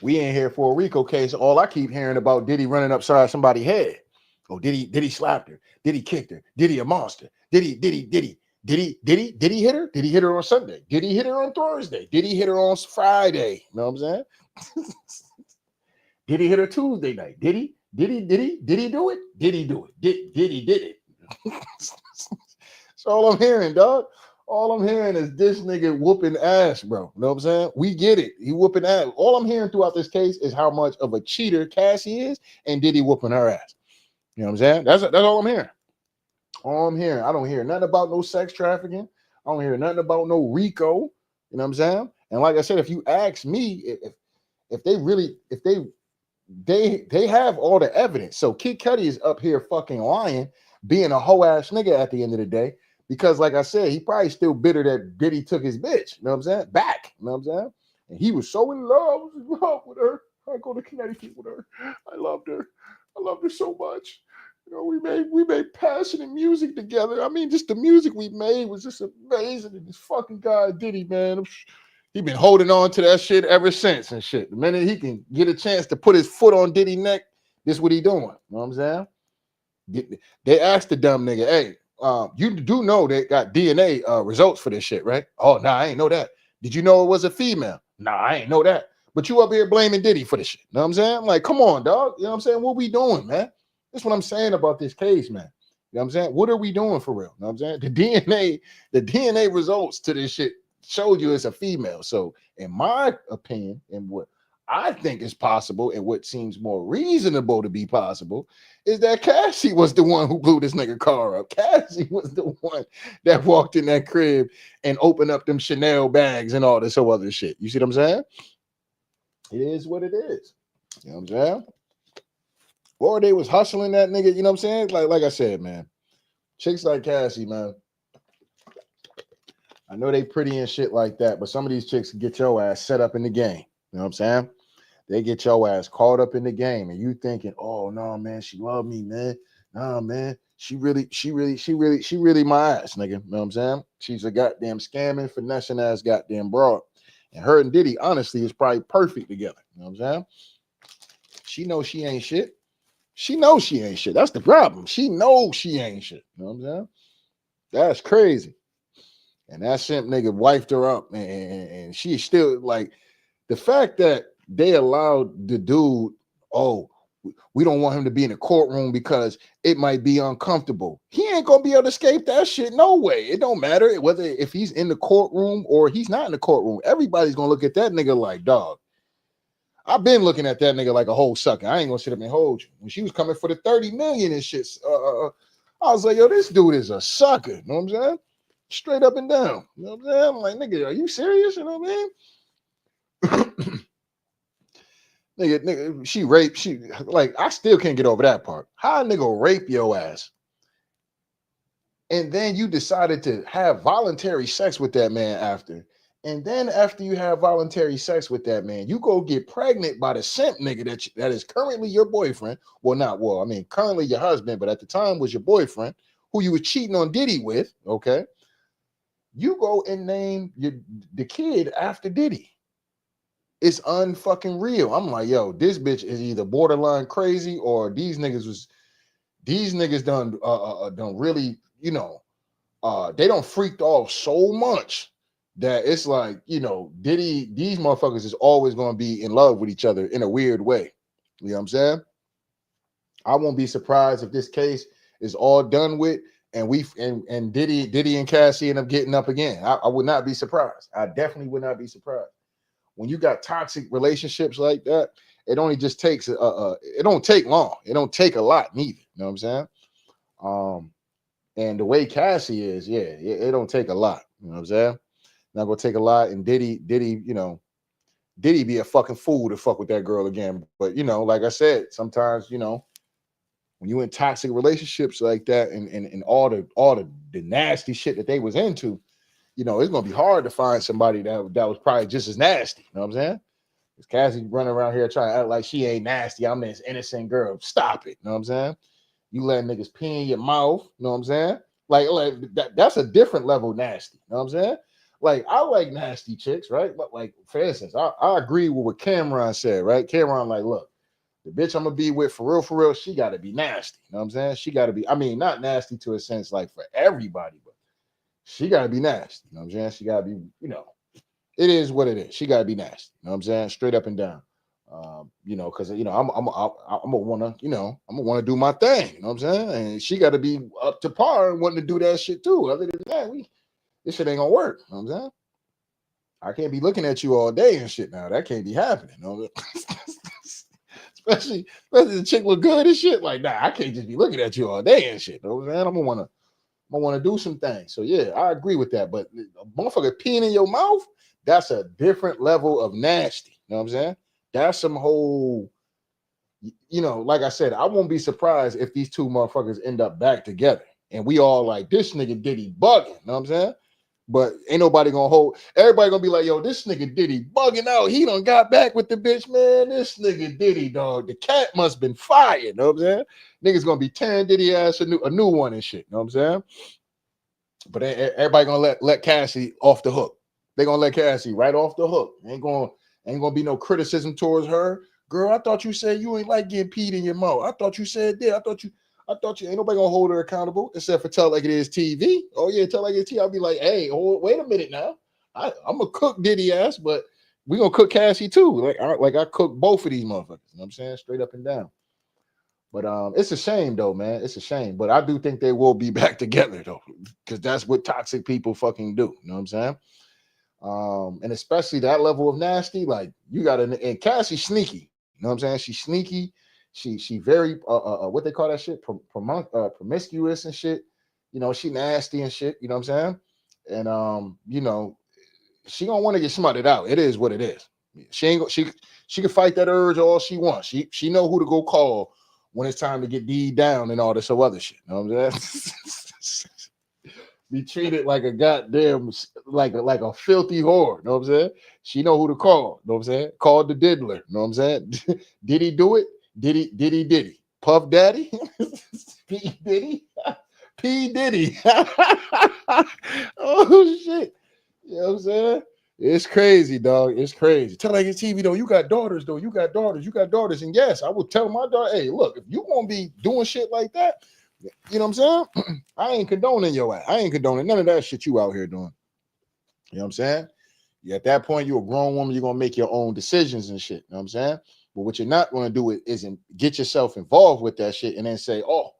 We ain't here for a Rico case. All I keep hearing about Diddy running upside somebody's head. Oh, Diddy slapped her. Diddy kicked her. Diddy a monster. Diddy hit her? Did he hit her on Sunday? Did he hit her on Thursday? Did he hit her on Friday? You know what I'm saying? Did he hit her Tuesday night? Did he do it? Did he do it? Did he did it? That's all I'm hearing, dog. All I'm hearing is this nigga whooping ass, bro. You know what I'm saying? We get it. He whooping ass. All I'm hearing throughout this case is how much of a cheater Cassie is and Diddy whooping her ass. You know what I'm saying? That's all I'm hearing. All I'm hearing. I don't hear nothing about no sex trafficking. I don't hear nothing about no Rico. You know what I'm saying? And like I said, if you ask me, if they have all the evidence. So Kid Cudi is up here fucking lying, being a hoe ass nigga at the end of the day. Because, like I said, he probably still bitter that Diddy took his bitch. You know what I'm saying? Back. You know what I'm saying? And he was so in love with her. I go to Connecticut with her. I loved her. I loved her so much. You know, we made passionate music together. I mean, just the music we made was just amazing. And this fucking guy Diddy, man, he been holding on to that shit ever since and shit. The minute he can get a chance to put his foot on Diddy's neck, this is what he doing. You know what I'm saying? They asked the dumb nigga, hey, you do know they got DNA results for this shit, right? Oh, nah, I ain't know that. Did you know it was a female? Nah, I ain't know that. But you up here blaming Diddy for this shit. You know what I'm saying? I'm like, come on, dog. You know what I'm saying? What we doing, man? That's what I'm saying about this case, man. You know what I'm saying? What are we doing for real? You know what I'm saying? The DNA results to this shit showed you it's a female. So, in my opinion, and what I think is possible, and what seems more reasonable to be possible, is that Cassie was the one who blew this nigga car up. Cassie was the one that walked in that crib and opened up them Chanel bags and all this other shit. You see what I'm saying? It is what it is. You know what I'm saying? Or they was hustling that nigga. You know what I'm saying? Like I said, man. Chicks like Cassie, man. I know they pretty and shit like that, but some of these chicks get your ass set up in the game. You know what I'm saying? They get your ass caught up in the game, and you thinking, "Oh no, man, she love me, man. Nah, man, she really my ass, nigga." You know what I'm saying? She's a goddamn scamming, finessing ass goddamn broad, and her and Diddy, honestly, is probably perfect together. You know what I'm saying? She knows she ain't shit. She knows she ain't shit. That's the problem. She knows she ain't shit. You know what I'm saying? That's crazy. And that simp nigga wifed her up, and she still like the fact that they allowed the dude, oh, We don't want him to be in the courtroom because it might be uncomfortable. He ain't gonna be able to escape that shit. No way. It don't matter whether if he's in the courtroom or he's not in the courtroom. Everybody's gonna look at that nigga like, dog. I've been looking at that nigga like a whole sucker. I ain't gonna sit up and hold you. When she was coming for the 30 million and shit, I was like, yo, this dude is a sucker. You know what I'm saying? Straight up and down. You know what I'm saying? I'm like, nigga, are you serious? You know what I mean? nigga, she raped. I still can't get over that part. How a nigga rape your ass? And then you decided to have voluntary sex with that man after. And then after you have voluntary sex with that man, you go get pregnant by the simp nigga that is currently your boyfriend. Currently your husband, but at the time was your boyfriend who you were cheating on Diddy with, okay? You go and name the kid after Diddy. It's unfucking real. I'm like, yo, this bitch is either borderline crazy or these niggas done really, they don't freaked off so much that it's like, Diddy, these motherfuckers is always going to be in love with each other in a weird way. You know what I'm saying? I won't be surprised if this case is all done with and Diddy and Cassie end up getting up again. I would not be surprised. I definitely would not be surprised. When you got toxic relationships like that, it only just takes it don't take long. It don't take a lot neither. You know what I'm saying? And the way Cassie is, it don't take a lot. You know what I'm saying? Not gonna take a lot. And Diddy, Diddy be a fucking fool to fuck with that girl again. But like I said, sometimes when you in toxic relationships like that and all the nasty shit that they was into, it's gonna be hard to find somebody that was probably just as nasty. You know what I'm saying? Because Cassie running around here trying to act like she ain't nasty. I'm this innocent girl. Stop it. You know what I'm saying? You let niggas pee in your mouth. You know what I'm saying? Like that's a different level nasty. You know what I'm saying? Like, I like nasty chicks, right? But like, for instance, I agree with what Cameron said, right? Cameron, like, look, the bitch I'm gonna be with for real, she gotta be nasty. You know what I'm saying? She gotta be, not nasty to a sense like for everybody, but she gotta be nasty. You know what I'm saying? She gotta be, it is what it is. She gotta be nasty. You know what I'm saying? Straight up and down. Because I'm gonna wanna do my thing. You know what I'm saying? And she gotta be up to par and wanting to do that shit too. Other than that, this shit ain't gonna work. You know what I'm saying? I can't be looking at you all day and shit now. That can't be happening. You know? especially the chick look good and shit. Like, nah, I can't just be looking at you all day and shit. You know what I'm saying? I'm gonna wanna do some things. So yeah, I agree with that. But a motherfucker peeing in your mouth, that's a different level of nasty. You know what I'm saying? That's some whole, like I said, I won't be surprised if these two motherfuckers end up back together. And we all like, this nigga Diddy bugging. You know what I'm saying? But ain't nobody gonna hold. Everybody gonna be like, yo, this nigga Diddy bugging out. He done got back with the bitch, man. This nigga Diddy, dog. The cat must been fired. You know what I'm saying? Niggas gonna be tearing Diddy ass a new one and shit. You know what I'm saying? But everybody gonna let Cassie off the hook. They gonna let Cassie right off the hook. Ain't gonna be no criticism towards her. Girl, I thought you said you ain't like getting peed in your mouth. I thought you said that. I thought you ain't nobody gonna hold her accountable except for tell like it is TV. Oh yeah, tell like it's TV. I'll be like, hey, wait a minute now. I'm gonna cook Diddy ass, but we gonna cook Cassie too. Like I cook both of these motherfuckers. You know what I'm saying? Straight up and down. But it's a shame though, man. It's a shame. But I do think they will be back together though, because that's what toxic people fucking do. You know what I'm saying? And especially that level of nasty, like you got and Cassie sneaky. You know what I'm saying? She's sneaky. She very what they call that shit, promiscuous and shit. She nasty and shit. You know what I'm saying? And she gonna want to get smothered out. It is what it is. She can fight that urge all she wants. She know who to go call when it's time to get D down and all this other shit. You know what I'm saying? Be treated like a goddamn like a filthy whore. You know what I'm saying? She know who to call. You know what I'm saying? Called the diddler. You know what I'm saying? Did he do it? Diddy. Puff Daddy? P Diddy? P Diddy. Oh shit. You know what I'm saying? It's crazy, dog. It's crazy. Tell like it's TV though. You got daughters though. You got daughters. And yes, I would tell my daughter, hey, look, if you gonna be doing shit like that, you know what I'm saying? I ain't condoning your ass. I ain't condoning none of that shit you out here doing. You know what I'm saying? At that point, you're a grown woman. You're gonna make your own decisions and shit. You know what I'm saying? But what you're not going to do is get yourself involved with that shit and then say, oh,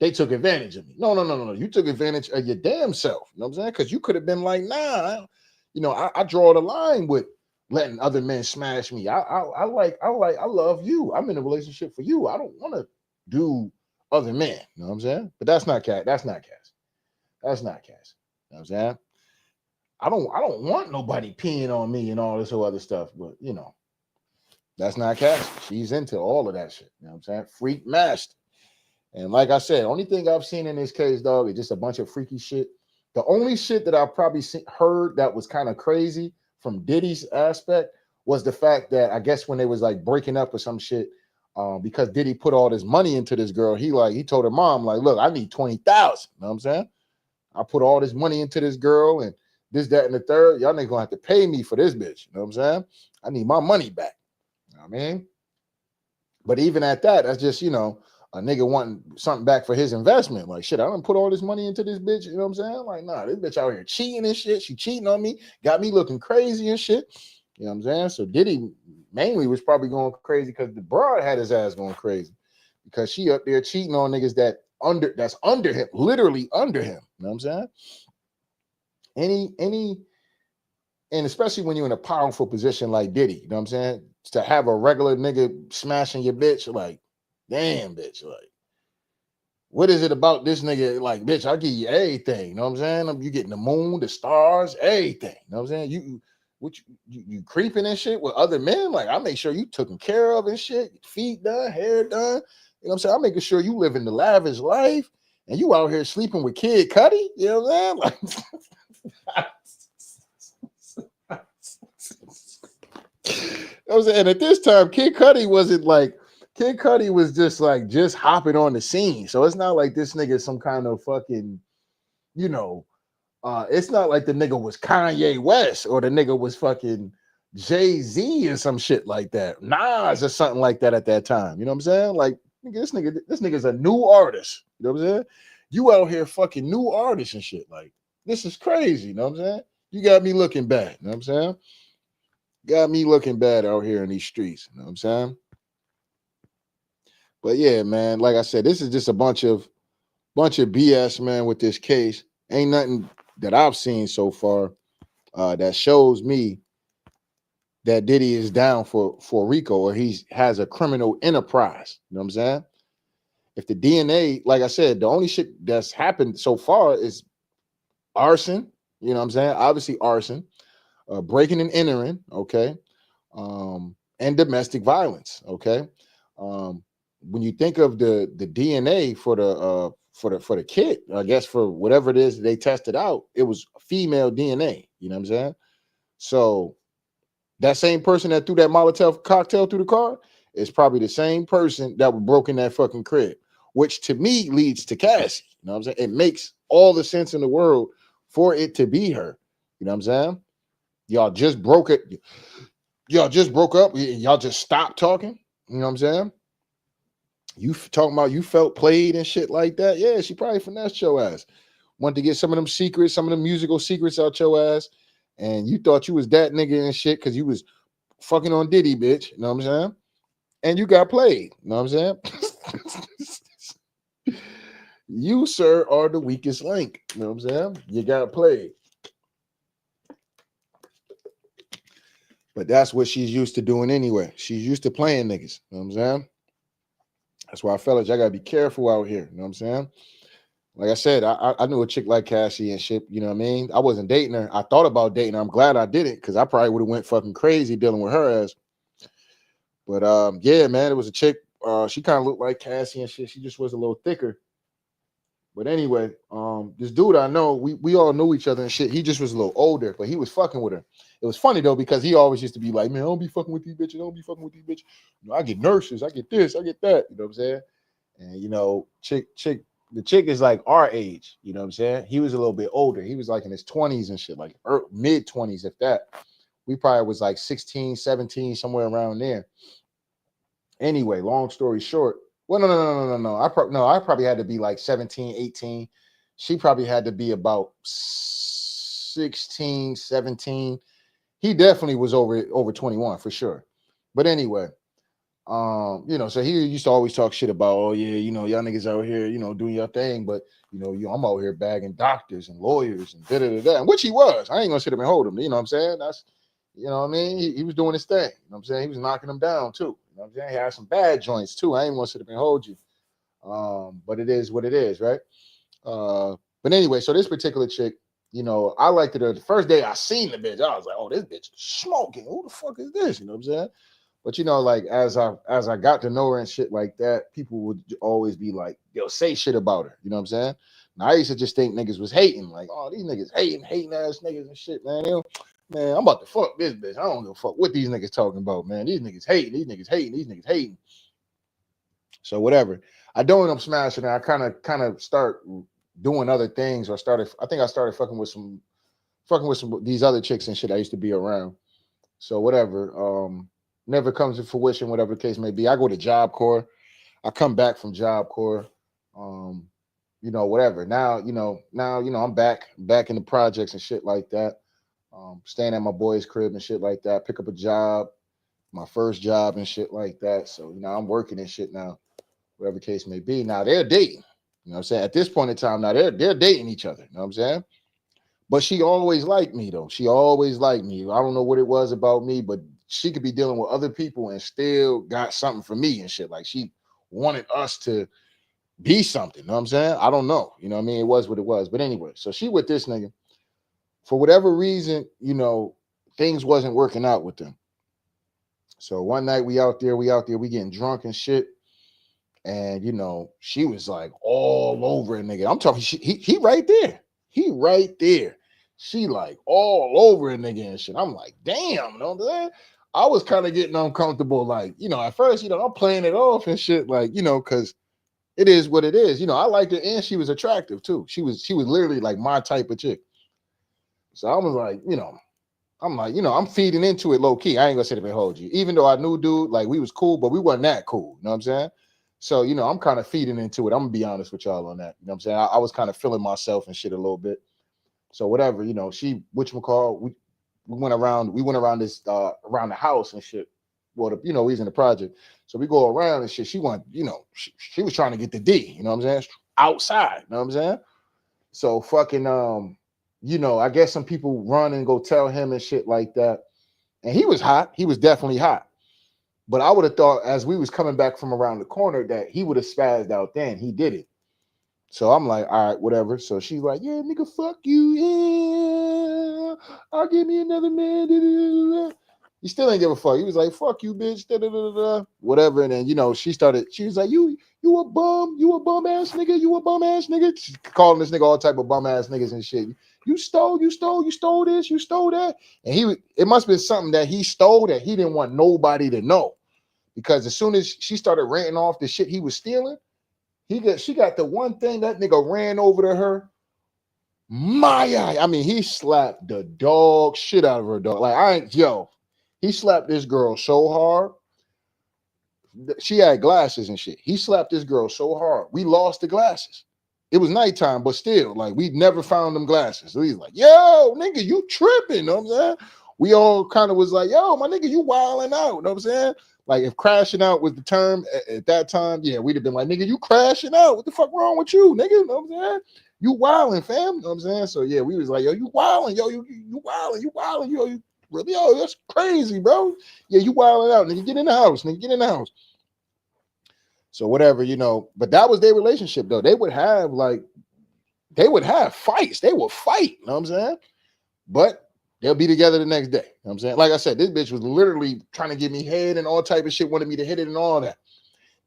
they took advantage of me. No. You took advantage of your damn self. You know what I'm saying? Because you could have been like, nah, I draw the line with letting other men smash me. I love you. I'm in a relationship for you. I don't want to do other men. You know what I'm saying? But that's not Cass. That's not Cass. That's not Cass. You know what I'm saying? I don't want nobody peeing on me and all this whole other stuff. But that's not Cassie. She's into all of that shit. You know what I'm saying? Freak master. And like I said, only thing I've seen in this case, dog, is just a bunch of freaky shit. The only shit that I probably heard that was kind of crazy from Diddy's aspect was the fact that I guess when they was like breaking up or some shit, because Diddy put all this money into this girl, he told her mom, like, look, I need 20,000. You know what I'm saying? I put all this money into this girl and this, that, and the third. Y'all niggas gonna have to pay me for this bitch. You know what I'm saying? I need my money back. You know what I mean? But even at that, that's just, a nigga wanting something back for his investment. Like, shit, I done put all this money into this bitch. You know what I'm saying? Like, nah, this bitch out here cheating and shit. She cheating on me, got me looking crazy and shit. You know what I'm saying? So Diddy mainly was probably going crazy because the broad had his ass going crazy because she up there cheating on niggas that's under him, literally under him. You know what I'm saying? And especially when you're in a powerful position like Diddy, you know what I'm saying? To have a regular nigga smashing your bitch, like, damn, bitch, like, what is it about this nigga? Like, bitch, I'll give you everything. You know what I'm saying? You getting the moon, the stars, everything. You know what I'm saying? You creeping and shit with other men? Like, I make sure you taken care of and shit, feet done, hair done. You know what I'm saying? I'm making sure you living the lavish life and you out here sleeping with Kid Cudi. You know what I'm saying? Like, I was, and at this time, Kid Cudi was just hopping on the scene. So it's not like this nigga is some kind of fucking, it's not like the nigga was Kanye West or the nigga was fucking Jay-Z or some shit like that. Nas or something like that at that time. You know what I'm saying? Like, this nigga's a new artist. You know what I'm saying? You out here fucking new artists and shit. Like, this is crazy. You know what I'm saying? You got me looking bad. You know what I'm saying? Got me looking bad out here in these streets. You know what I'm saying? But yeah, man, like I said, this is just a bunch of BS, man, with this case. Ain't nothing that I've seen so far that shows me that Diddy is down for Rico or he has a criminal enterprise. You know what I'm saying? If the DNA, like I said, the only shit that's happened so far is arson. You know what I'm saying? Obviously arson, breaking and entering, okay, and domestic violence, okay. When you think of the DNA for the kid, I guess for whatever it is they tested out, it was female DNA. You know what I'm saying? So that same person that threw that Molotov cocktail through the car is probably the same person that broke in that fucking crib, which to me leads to Cassie. You know what I'm saying? It makes all the sense in the world for it to be her. You know what I'm saying? Y'all just broke it. Y'all just broke up. Y'all just stopped talking. You know what I'm saying? You talking about you felt played and shit like that. Yeah, she probably finessed your ass. Wanted to get some of them secrets, some of them musical secrets out your ass. And you thought you was that nigga and shit because you was fucking on Diddy, bitch. You know what I'm saying? And you got played. You know what I'm saying? You, sir, are the weakest link. You know what I'm saying? You got played. But that's what she's used to doing anyway. She's used to playing niggas. You know what I'm saying? That's why, fellas, y'all gotta be careful out here. You know what I'm saying? Like I said, I knew a chick like Cassie and shit. You know what I mean? I wasn't dating her. I thought about dating her. I'm glad I didn't because I probably would have went fucking crazy dealing with her ass. But yeah, man, it was a chick. She kind of looked like Cassie and shit. She just was a little thicker. But anyway, this dude I know, we all knew each other and shit. He just was a little older, but he was fucking with her. It was funny though, because he always used to be like, man, I don't be fucking with these bitches. I don't be fucking with these bitches. I get nurses, I get this, I get that. You know what I'm saying? And the chick is like our age. You know what I'm saying? He was a little bit older. He was like in his 20s and shit, like mid 20s, if that. We probably was like 16, 17, somewhere around there. Anyway, long story short. Well, no. I probably had to be like 17, 18. She probably had to be about 16, 17. He definitely was over 21 for sure. But anyway, So he used to always talk shit about, oh yeah, y'all niggas out here, doing your thing, but I'm out here bagging doctors and lawyers and da da da da, which he was. I ain't gonna sit up and hold him. You know what I'm saying? That's, what I mean. He was doing his thing. You know what I'm saying? He was knocking them down too. You know what I'm saying? He had some bad joints too. I ain't gonna sit up and hold you. But it is what it is, right? But anyway, so this particular chick, I liked her the first day I seen the bitch. I was like, oh, this bitch is smoking. Who the fuck is this? You know what I'm saying? But like as I got to know her and shit like that, people would always be like, yo, say shit about her. You know what I'm saying? Now I used to just think niggas was hating, like, oh, these niggas hating ass niggas and shit, man. Man, I'm about to fuck this bitch. I don't give a fuck what these niggas talking about, man. These niggas hating. So whatever. I don't end up smashing her. I kind of start doing other things, or I think I started fucking with some these other chicks and shit I used to be around. So whatever. Never comes to fruition, whatever the case may be. I go to Job Corps. I come back from Job Corps. Whatever. Now, I'm back in the projects and shit like that. Staying at my boy's crib and shit like that. Pick up a job, my first job and shit like that. So, I'm working and shit now, whatever the case may be. Now they're dating. You know what I'm saying? At this point in time, now they're dating each other. You know what I'm saying? But she always liked me, though. She always liked me. I don't know what it was about me, but she could be dealing with other people and still got something for me and shit. Like she wanted us to be something. You know what I'm saying? I don't know. You know what I mean? It was what it was. But anyway, so she with this nigga. For whatever reason, things wasn't working out with them. So one night we out there, we getting drunk and shit. And she was like all over a nigga. I'm talking, he right there. He right there. She like all over a nigga and shit. I'm like, damn, you know what I'm saying? I was kind of getting uncomfortable. Like, at first, I'm playing it off and shit, like, because it is what it is. I liked her and she was attractive too. She was literally like my type of chick. So I was like, I'm like, I'm feeding into it low key. I ain't gonna sit up and hold you. Even though I knew dude, like we was cool, but we wasn't that cool. You know what I'm saying? So, I'm kind of feeding into it. I'm gonna be honest with y'all on that. You know what I'm saying? I was kind of feeling myself and shit a little bit. So whatever, she, whatchamacall, we went around this around the house and shit. Well, we was in the project. So we go around and shit. She wanted, she was trying to get the D, you know what I'm saying? Outside, you know what I'm saying? So fucking I guess some people run and go tell him and shit like that. And he was hot. He was definitely hot. But I would have thought as we was coming back from around the corner that he would have spazzed out then. He did it. So I'm like, all right, whatever. So she's like, yeah, nigga, fuck you. Yeah, I'll give me another man. He still ain't give a fuck. He was like, fuck you, bitch. Whatever. And then, she was like, you a bum. You a bum ass nigga. You a bum ass nigga. She's calling this nigga all type of bum ass niggas and shit. You stole this, you stole that. And it must have been something that he stole that he didn't want nobody to know. Because as soon as she started ranting off the shit he was stealing, she got the one thing that nigga ran over to her. I mean, he slapped the dog shit out of her, dog. Like, he slapped this girl so hard. She had glasses and shit. He slapped this girl so hard. We lost the glasses. It was nighttime, but still, like, we never found them glasses. So he's like, yo, nigga, you tripping, you know what I'm saying? We all kind of was like, yo, my nigga, you wilding out, you know what I'm saying? Like, if crashing out was the term at that time, yeah, we'd have been like, nigga, you crashing out. What the fuck wrong with you, nigga? You know what I'm saying? You wilding, fam. You know what I'm saying? So, yeah, we was like, yo, you wilding. Yo, you wilding. Yo, you really, yo, that's crazy, bro. Yeah, you wilding out. Nigga, get in the house. Nigga, get in the house. So, whatever, But that was their relationship, though. They would have fights. They would fight. You know what I'm saying? But they'll be together the next day. You know what I'm saying? Like I said, this bitch was literally trying to give me head and all type of shit, wanted me to hit it and all that.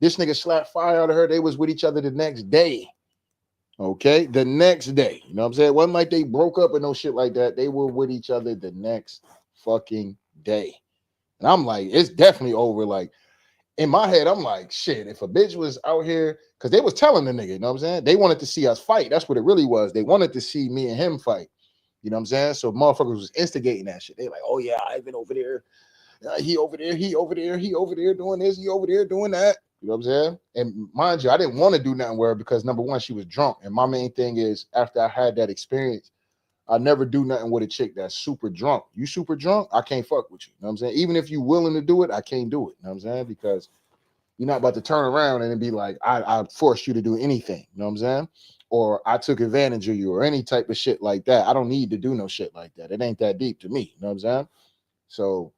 This nigga slapped fire out of her. They was with each other the next day. Okay? The next day. You know what I'm saying? It wasn't like they broke up and no shit like that. They were with each other the next fucking day. And I'm like, it's definitely over. Like, in my head, I'm like, shit, if a bitch was out here, because they was telling the nigga, you know what I'm saying? They wanted to see us fight. That's what it really was. They wanted to see me and him fight. You know what I'm saying? So motherfuckers was instigating that shit. They like, oh yeah, I've been over there. He over there doing this, he over there doing that. You know what I'm saying? And mind you, I didn't want to do nothing with her because number one, she was drunk. And my main thing is after I had that experience, I never do nothing with a chick that's super drunk. You super drunk, I can't fuck with you. You know what I'm saying? Even if you willing to do it, I can't do it. You know what I'm saying? Because You're not about to turn around and be like, I forced you to do anything. You know what I'm saying? Or I took advantage of you or any type of shit like that. I don't need to do no shit like that. It ain't that deep to me. You know what I'm saying? So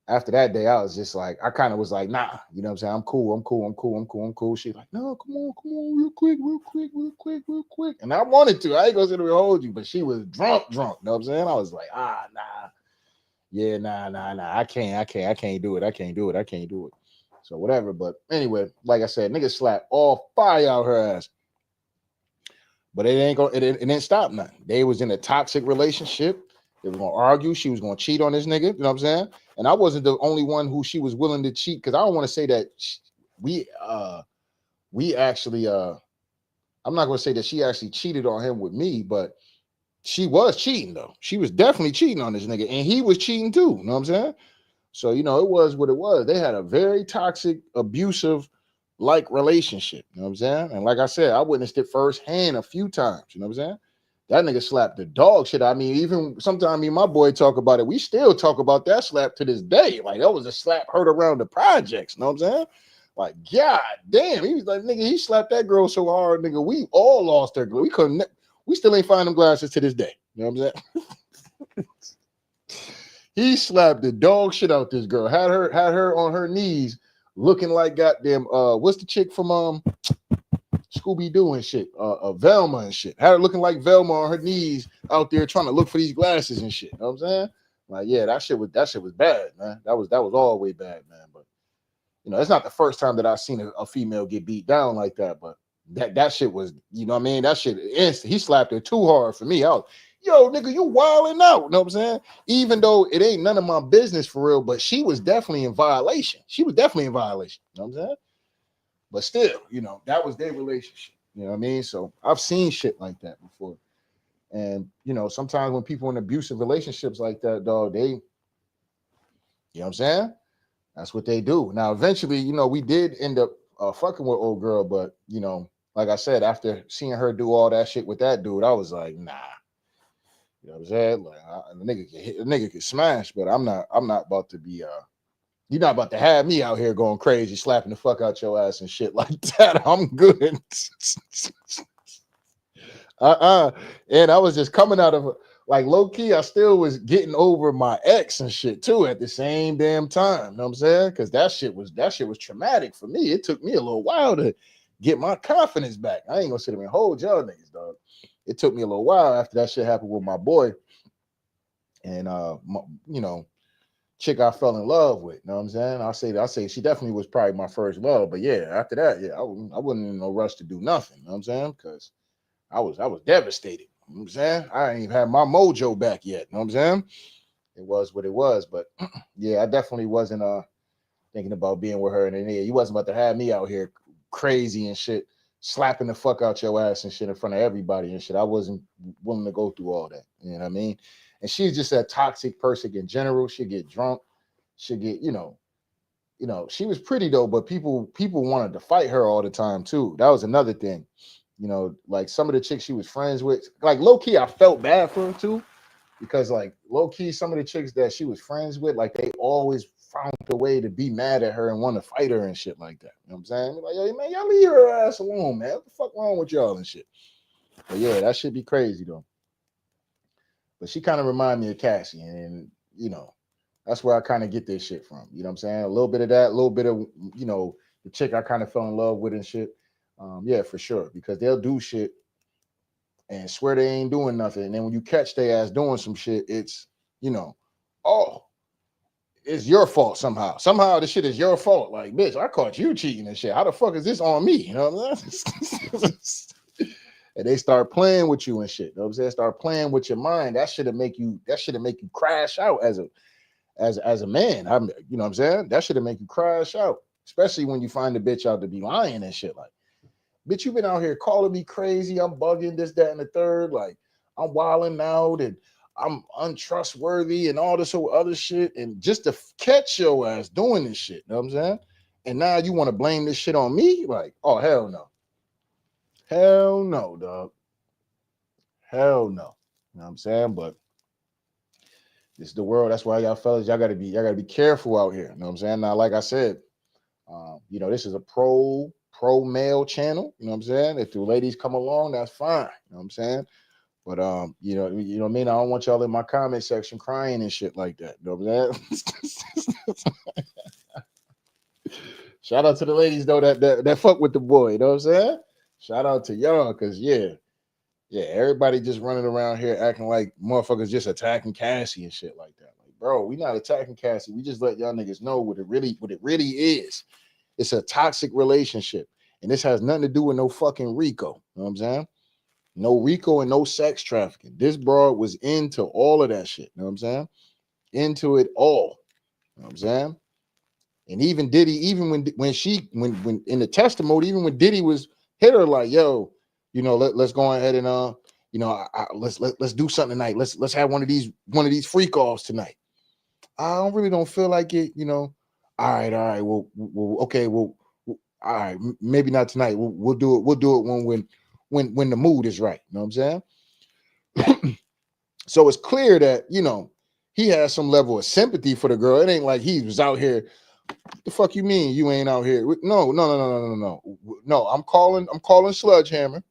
after that day, I was just like, I kind of was like, nah, you know what I'm saying? I'm cool, I'm cool, I'm cool, I'm cool, I'm cool. She's like, no, come on, real quick, real quick, real quick, real quick. And I wanted to. I ain't gonna sit there and hold you, but she was drunk. You know what I'm saying? I was like, nah. Yeah, nah. I can't do it. I can't do it. I can't do it. So whatever. But anyway, like I said, niggas slap all fire out her ass. But it didn't stop nothing. They was in a toxic relationship. They was gonna argue. She was gonna cheat on this nigga. You know what I'm saying? And I wasn't the only one who she was willing to cheat, because I don't want to say that we actually I'm not gonna say that she actually cheated on him with me, but she was cheating though. She was definitely cheating on this nigga, and he was cheating too. You know what I'm saying? So, you know, it was what it was. They had a very toxic, abusive like relationship. You know what I'm saying? And like I said, I witnessed it firsthand a few times. You know what I'm saying? That nigga slapped the dog shit. I mean, even sometimes me and my boy talk about it. We still talk about that slap to this day. Like, that was a slap heard around the projects. You know what I'm saying? Like, God damn. He was like, nigga, he slapped that girl so hard, nigga. We all lost our girl. We still ain't find them glasses to this day. You know what I'm saying? He slapped the dog shit out this girl. Had her on her knees, looking like goddamn what's the chick from Scooby Doo and shit, Velma and shit. Had her looking like Velma on her knees out there trying to look for these glasses and shit. You know what I'm saying? Like, yeah, that shit was bad, man. That was all the way bad, man. But you know, it's not the first time that I've seen a female get beat down like that. But that shit was, you know what I mean? That shit instant. He slapped her too hard for me. I was, yo, nigga, you wilding out. You know what I'm saying? Even though it ain't none of my business for real, but she was definitely in violation. She was definitely in violation. You know what I'm saying? But still, you know, that was their relationship. You know what I mean? So I've seen shit like that before. And, you know, sometimes when people in abusive relationships like that, dog, they, you know what I'm saying? That's what they do. Now, eventually, you know, we did end up fucking with old girl, but, you know, like I said, after seeing her do all that shit with that dude, I was like, nah. You know what I'm saying? Like, the nigga can smash, but I'm not about to be you're not about to have me out here going crazy, slapping the fuck out your ass and shit like that. I'm good. And I was just coming out of like low key, I still was getting over my ex and shit too at the same damn time. You know what I'm saying? Because that shit was traumatic for me. It took me a little while to get my confidence back. I ain't gonna sit there and hold y'all niggas, dog. It took me a little while after that shit happened with my boy. And you know, chick I fell in love with. You know what I'm saying? I say she definitely was probably my first love. But yeah, after that, yeah, I wasn't in no rush to do nothing. You know what I'm saying? Because I was devastated. You know what I'm saying? I ain't even had my mojo back yet. You know what I'm saying? It was what it was. But yeah, I definitely wasn't thinking about being with her. And then yeah, you wasn't about to have me out here crazy and shit, slapping the fuck out your ass and shit in front of everybody and shit. I wasn't willing to go through all that. You know what I mean? And she's just a toxic person in general. She'll get drunk. She'll get, she was pretty though, but people wanted to fight her all the time too. That was another thing. You know, like some of the chicks she was friends with, like low key, I felt bad for her too, because like low key, some of the chicks that she was friends with, like they always found a way to be mad at her and want to fight her and shit like that. You know what I'm saying? Like, hey man, y'all leave her ass alone, man. What the fuck wrong with y'all and shit? But yeah, that should be crazy though. But she kind of reminded me of Cassie, and that's where I kind of get this shit from. You know what I'm saying? A little bit of that, a little bit of the chick I kind of fell in love with and shit. Yeah, for sure. Because they'll do shit and swear they ain't doing nothing. And then when you catch their ass doing some shit, it's, oh, it's your fault somehow. Somehow the shit is your fault. Like, bitch, I caught you cheating and shit. How the fuck is this on me? You know what I'm saying? And they start playing with you and shit. You know what I'm saying? Start playing with your mind. That should make you crash out as a man. You know what I'm saying? That should make you crash out. Especially when you find the bitch out to be lying and shit. Like, bitch, you been out here calling me crazy. I'm bugging this, that, and the third. Like, I'm wilding out and I'm untrustworthy and all this whole other shit. And just to catch your ass doing this shit. You know what I'm saying? And now you want to blame this shit on me? Like, oh, hell no. Hell no, dog. Hell no. You know what I'm saying? But this is the world. That's why y'all fellas, y'all gotta be careful out here. You know what I'm saying? Now, like I said, This is a pro male channel. You know what I'm saying? If the ladies come along, that's fine. You know what I'm saying? But you know what I mean? I don't want y'all in my comment section crying and shit like that. You know what I'm saying? Shout out to the ladies though that fuck with the boy. You know what I'm saying? Shout out to y'all, because everybody just running around here acting like motherfuckers just attacking Cassie and shit like that. Like, bro, we not attacking Cassie. We just let y'all niggas know what it really is. It's a toxic relationship. And this has nothing to do with no fucking Rico. You know what I'm saying? No Rico and no sex trafficking. This broad was into all of that shit. You know what I'm saying? Into it all. You know what I'm saying? And even Diddy, even when in the testimony, even when Diddy was hit her like, yo, let's go ahead and let's do something tonight. Let's have one of these freak offs tonight. I don't feel like it, All right. Well, okay. Well, all right. Maybe not tonight. We'll do it. We'll do it when the mood is right. You know what I'm saying? So it's clear that, he has some level of sympathy for the girl. It ain't like he was out here. What the fuck you mean you ain't out here? No. No, I'm calling Sludgehammer.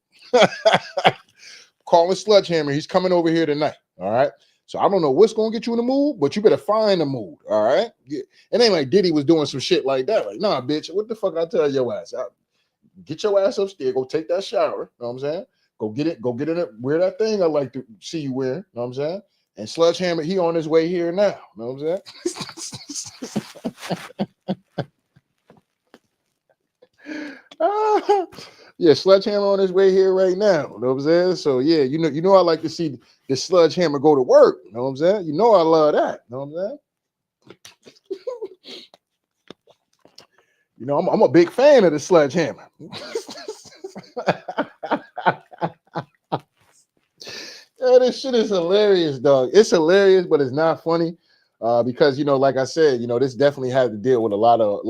Calling Sludgehammer. He's coming over here tonight. All right. So I don't know what's going to get you in the mood, but you better find the mood. All right. It ain't like Diddy was doing some shit like that. Like, nah, bitch, what the fuck I tell your ass? Get your ass upstairs. Go take that shower. You know what I'm saying? Go get it. Wear that thing I like to see you wear. You know what I'm saying? And Sludgehammer, he on his way here now. You know what I'm saying? Yeah, Sludgehammer on his way here right now. You know what I'm saying? So yeah, you know I like to see the Sludgehammer go to work. You know what I'm saying? You know I love that. You know what I'm saying? I'm a big fan of the Sludgehammer. Yeah, this shit is hilarious, dog. It's hilarious, but it's not funny. Because like I said, this definitely had to deal with a lot of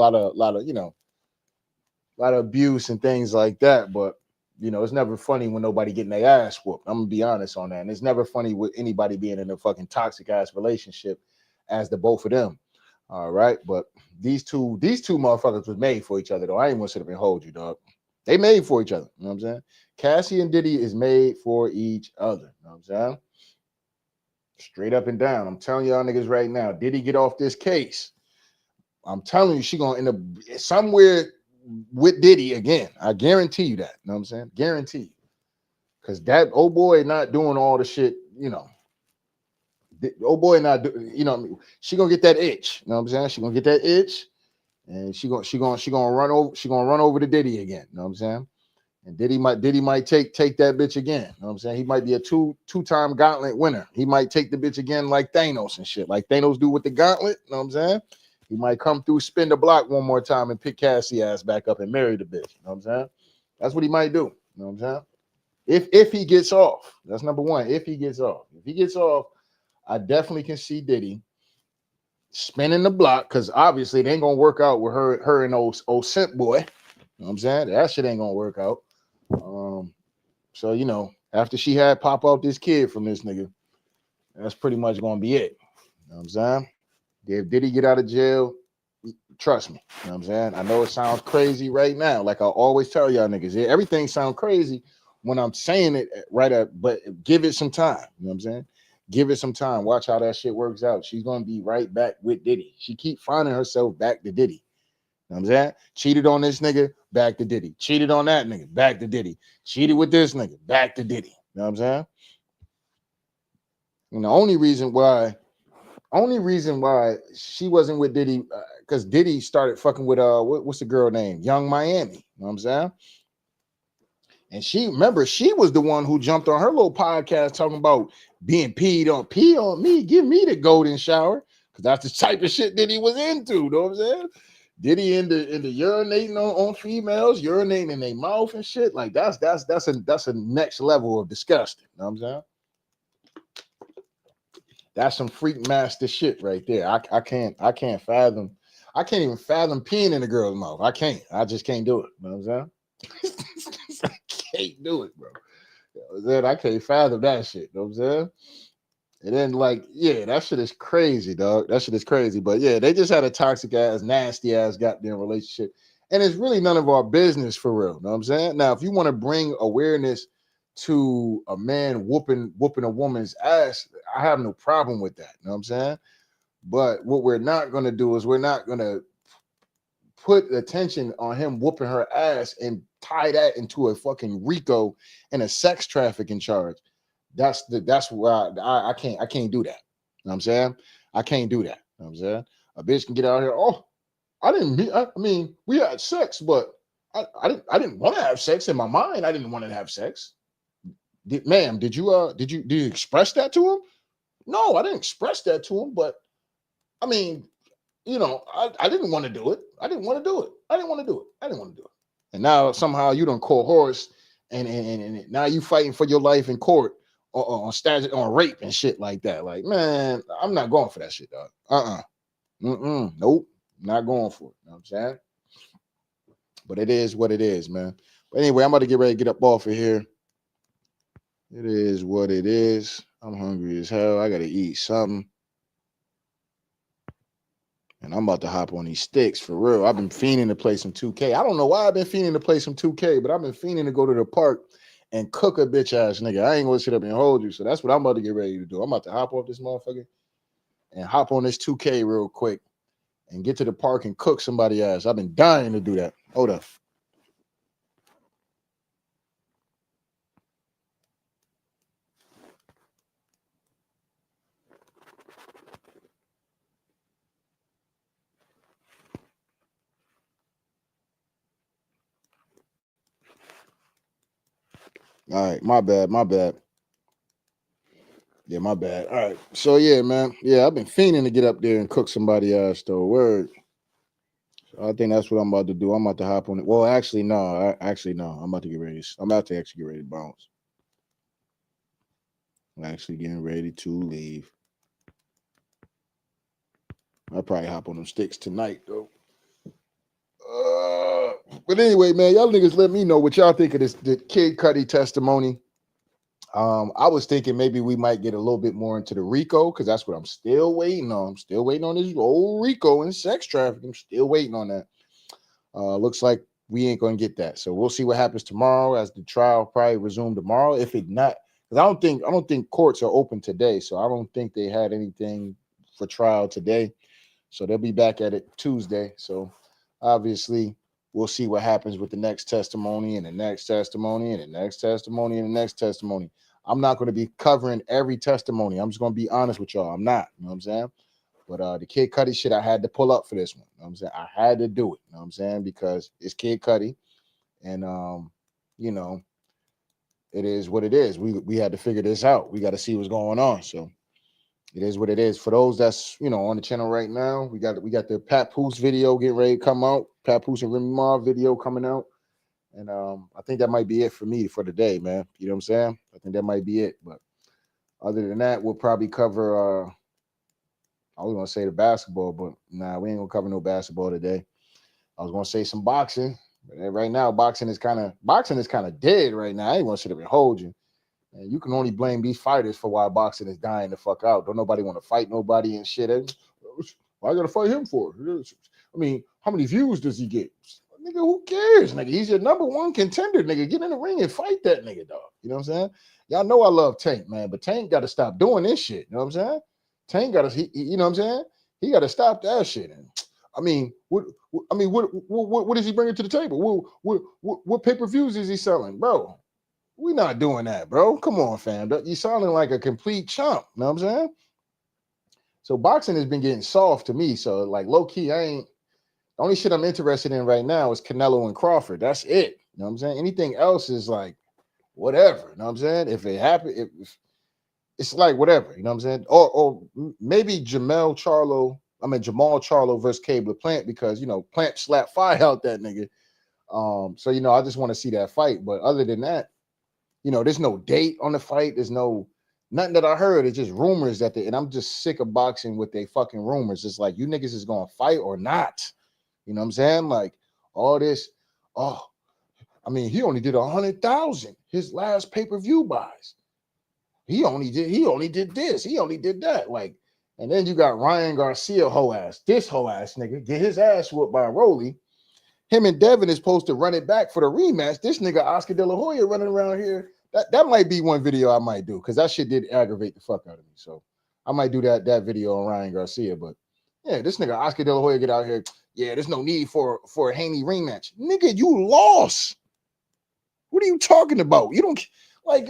abuse and things like that. But it's never funny when nobody getting their ass whooped. I'm gonna be honest on that. And it's never funny with anybody being in a fucking toxic ass relationship as the both of them. All right. But these two motherfuckers was made for each other, though. I ain't gonna sit up and hold you, dog. They made for each other. You know what I'm saying? Cassie and Diddy is made for each other. You know what I'm saying? Straight up and down. I'm telling y'all niggas right now, Diddy get off this case. I'm telling you, she gonna end up somewhere with Diddy again. I guarantee you that. You know what I'm saying? Guarantee you. Because that old boy not doing all the shit, old boy not she gonna get that itch. You know what I'm saying? She gonna get that itch, and she gonna run over to Diddy again. You know what I'm saying? And Diddy might take that bitch again. You know what I'm saying? He might be a two-time gauntlet winner. He might take the bitch again like Thanos and shit. Like Thanos do with the gauntlet. You know what I'm saying? He might come through, spin the block one more time, and pick Cassie ass back up and marry the bitch. You know what I'm saying? That's what he might do. You know what I'm saying? If he gets off. That's number one. If he gets off. If he gets off, I definitely can see Diddy spinning the block, because obviously it ain't gonna work out with her and old simp boy. You know what I'm saying? That shit ain't gonna work out. So after she had pop out this kid from this nigga, that's pretty much gonna be it. You know what I'm saying? If Diddy get out of jail, trust me. You know what I'm saying? I know it sounds crazy right now. Like I always tell y'all niggas, everything sounds crazy when I'm saying it right up, but give it some time. You know what I'm saying? Give it some time. Watch how that shit works out. She's gonna be right back with Diddy. She keep finding herself back to Diddy. You know what I'm saying? Cheated on this nigga, back to Diddy. Cheated on that nigga, back to Diddy. Cheated with this nigga, back to Diddy. You know what I'm saying? And the only reason why she wasn't with Diddy, because Diddy started fucking with what's the girl name? Young Miami. You know what I'm saying? And she was the one who jumped on her little podcast talking about being pee on me, give me the golden shower. Because that's the type of shit Diddy was into. You know what I'm saying? Diddy into urinating on females, urinating in their mouth and shit. Like that's a next level of disgusting. You know what I'm saying? That's some freak master shit right there. I can't fathom. I can't even fathom peeing in a girl's mouth. I can't. I just can't do it. You know what I'm saying? I can't do it, bro. You know what I'm saying? I can't fathom that shit. You know what I'm saying? And then, like, yeah, that shit is crazy, dog. That shit is crazy. But yeah, they just had a toxic ass, nasty ass goddamn relationship. And it's really none of our business for real. Know what I'm saying? Now, if you want to bring awareness to a man whooping a woman's ass, I have no problem with that. Know what I'm saying? But what we're not gonna do is we're not gonna put attention on him whooping her ass and tie that into a fucking Rico and a sex trafficking charge. That's why I can't do that. You know what I'm saying? I can't do that. You know what I'm saying? A bitch can get out here. Oh, I mean, we had sex, but I didn't want to have sex in my mind. I didn't want to have sex. Ma'am, did you express that to him? No, I didn't express that to him, but I mean, I didn't want to do it. I didn't want to do it. I didn't want to do it. I didn't want to do it. And now somehow you don't call horse, and now you fighting for your life in court on statute on rape and shit like that. Like, man, I'm not going for that shit, dog. Nope, not going for it. You know what I'm saying? But it is what it is, man. But anyway, I'm about to get ready to get up off of here. It is what it is. I'm hungry as hell. I gotta eat something. And I'm about to hop on these sticks for real. I've been fiending to play some 2K. I don't know why I've been fiending to play some 2K, but I've been fiending to go to the park and cook a bitch ass nigga. I ain't gonna sit up and hold you. So that's what I'm about to get ready to do. I'm about to hop off this motherfucker and hop on this 2K real quick and get to the park and cook somebody ass. I've been dying to do that. Hold up. All right, my bad, my bad. Yeah, my bad. All right. So yeah, man. Yeah, I've been fiending to get up there and cook somebody else though. Word. So I think that's what I'm about to do. I'm about to hop on it. Well, actually, no. No. I'm about to get ready. I'm about to actually get ready to bounce. I'm actually getting ready to leave. I'll probably hop on them sticks tonight though. But anyway, man, y'all niggas let me know what y'all think of this the Kid Cudi testimony. I was thinking maybe we might get a little bit more into the Rico because that's what I'm still waiting on. I'm still waiting on this old Rico and sex trafficking. I'm still waiting on that. Looks like we ain't gonna get that. So we'll see what happens tomorrow as the trial probably resume tomorrow. If it not, because I don't think courts are open today. So I don't think they had anything for trial today. So they'll be back at it Tuesday. So obviously we'll see what happens with the next testimony and the next testimony and the next testimony and the next testimony. I'm not going to be covering every testimony. I'm just going to be honest with y'all. I'm not. You know what I'm saying? But the Kid Cudi shit, I had to pull up for this one. You know what I'm saying? I had to do it. You know what I'm saying? Because it's Kid Cudi. And, you know, it is what it is. We had to figure this out. We got to see what's going on. So it is what it is. For those that's on the channel right now, we got the Papoose video getting ready to come out. Papoose and Remy Ma video coming out. And I think that might be it for me for the day, man. You know what I'm saying? I think that might be it. But other than that, we'll probably cover I was gonna say the basketball, but nah, we ain't gonna cover no basketball today. I was gonna say some boxing, but right now boxing is kind of dead right now. I ain't gonna sit up and hold you. And you can only blame these fighters for why boxing is dying the fuck out. Don't nobody want to fight nobody and shit. Why I gotta fight him for? I mean, how many views does he get? Nigga, who cares? Nigga, he's your number one contender. Nigga, get in the ring and fight that nigga, dog. You know what I'm saying? Y'all know I love Tank, man, but Tank got to stop doing this shit. You know what I'm saying? Tank got to, you know what I'm saying? He got to stop that shit. And I mean, what is he bringing to the table? What pay-per-views is he selling, bro? We not doing that, bro. Come on, fam. You sounding like a complete chump. You know what I'm saying? So boxing has been getting soft to me. So like low key, the only shit I'm interested in right now is Canelo and Crawford. That's it. You know what I'm saying? Anything else is like whatever. You know what I'm saying? If it happens, it's like whatever. You know what I'm saying? Or maybe Jamal Charlo versus Cable Plant because Plant slapped fire out that nigga. So I just want to see that fight. But other than that, there's no date on the fight. There's nothing that I heard. It's just rumors and I'm just sick of boxing with they fucking rumors. It's like you niggas is gonna fight or not. You know what I'm saying? Like all this. I mean, he only did 100,000 his last pay-per-view buys. He only did this. He only did that. Like, and then you got Ryan Garcia, hoe ass. This hoe ass nigga get his ass whooped by Rolly. Him and Devin is supposed to run it back for the rematch. This nigga Oscar De La Hoya running around here. That might be one video I might do because that shit did aggravate the fuck out of me. So I might do that video on Ryan Garcia. But yeah, this nigga Oscar De La Hoya get out here. Yeah, there's no need for a Haney rematch. Nigga, you lost. What are you talking about? You don't like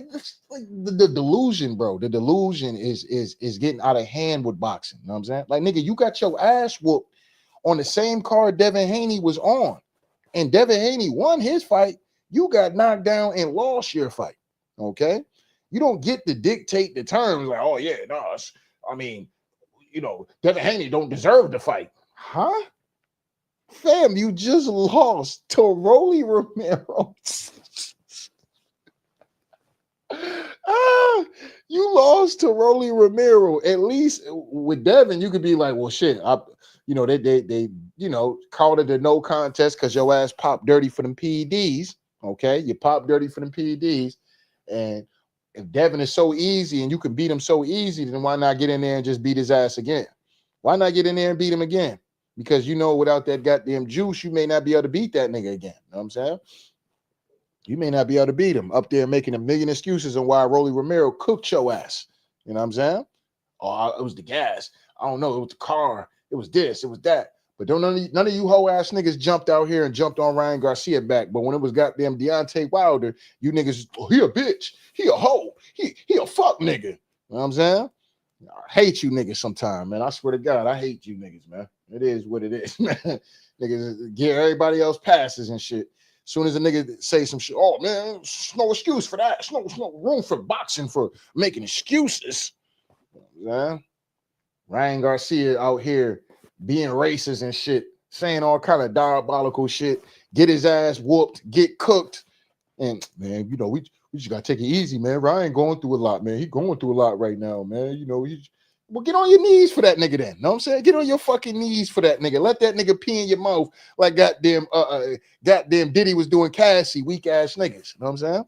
the delusion, bro. The delusion is getting out of hand with boxing. You know what I'm saying? Like, nigga, you got your ass whooped on the same card Devin Haney was on. And Devin Haney won his fight. You got knocked down and lost your fight. Okay? You don't get to dictate the terms like, oh yeah, no, I mean, you know, Devin Haney don't deserve the fight. Huh? Fam, you just lost to Rolly Romero. You lost to Rolly Romero. At least with Devin, you could be like, well, shit, they called it a no contest because your ass popped dirty for them PEDs. Okay, you popped dirty for them PEDs, and if Devin is so easy and you can beat him so easy, then why not get in there and just beat his ass again? Why not get in there and beat him again? Because you know, without that goddamn juice, you may not be able to beat that nigga again. You know what I'm saying? You may not be able to beat him up there making a million excuses on why Rolly Romero cooked your ass. You know what I'm saying? Oh, it was the gas. I don't know. It was the car. It was this. It was that. But don't none of you hoe ass niggas jumped out here and jumped on Ryan Garcia back. But when it was goddamn Deontay Wilder, you niggas, oh, he a bitch. He a hoe. He a fuck nigga. You know what I'm saying? I hate you niggas sometime, man. I swear to God, I hate you niggas, man. It is what it is, man. Niggas give everybody else passes and shit. As soon as a nigga say some shit, oh man, there's no excuse for that. There's no room for boxing for making excuses. Man. Ryan Garcia out here being racist and shit, saying all kind of diabolical shit, get his ass whooped, get cooked. And man, you know, we just gotta take it easy, man. Ryan going through a lot, man. He going through a lot right now, man. You know, well, get on your knees for that nigga then. Know what I'm saying? Get on your fucking knees for that nigga. Let that nigga pee in your mouth like goddamn Diddy was doing Cassie, weak ass niggas. Know what I'm saying?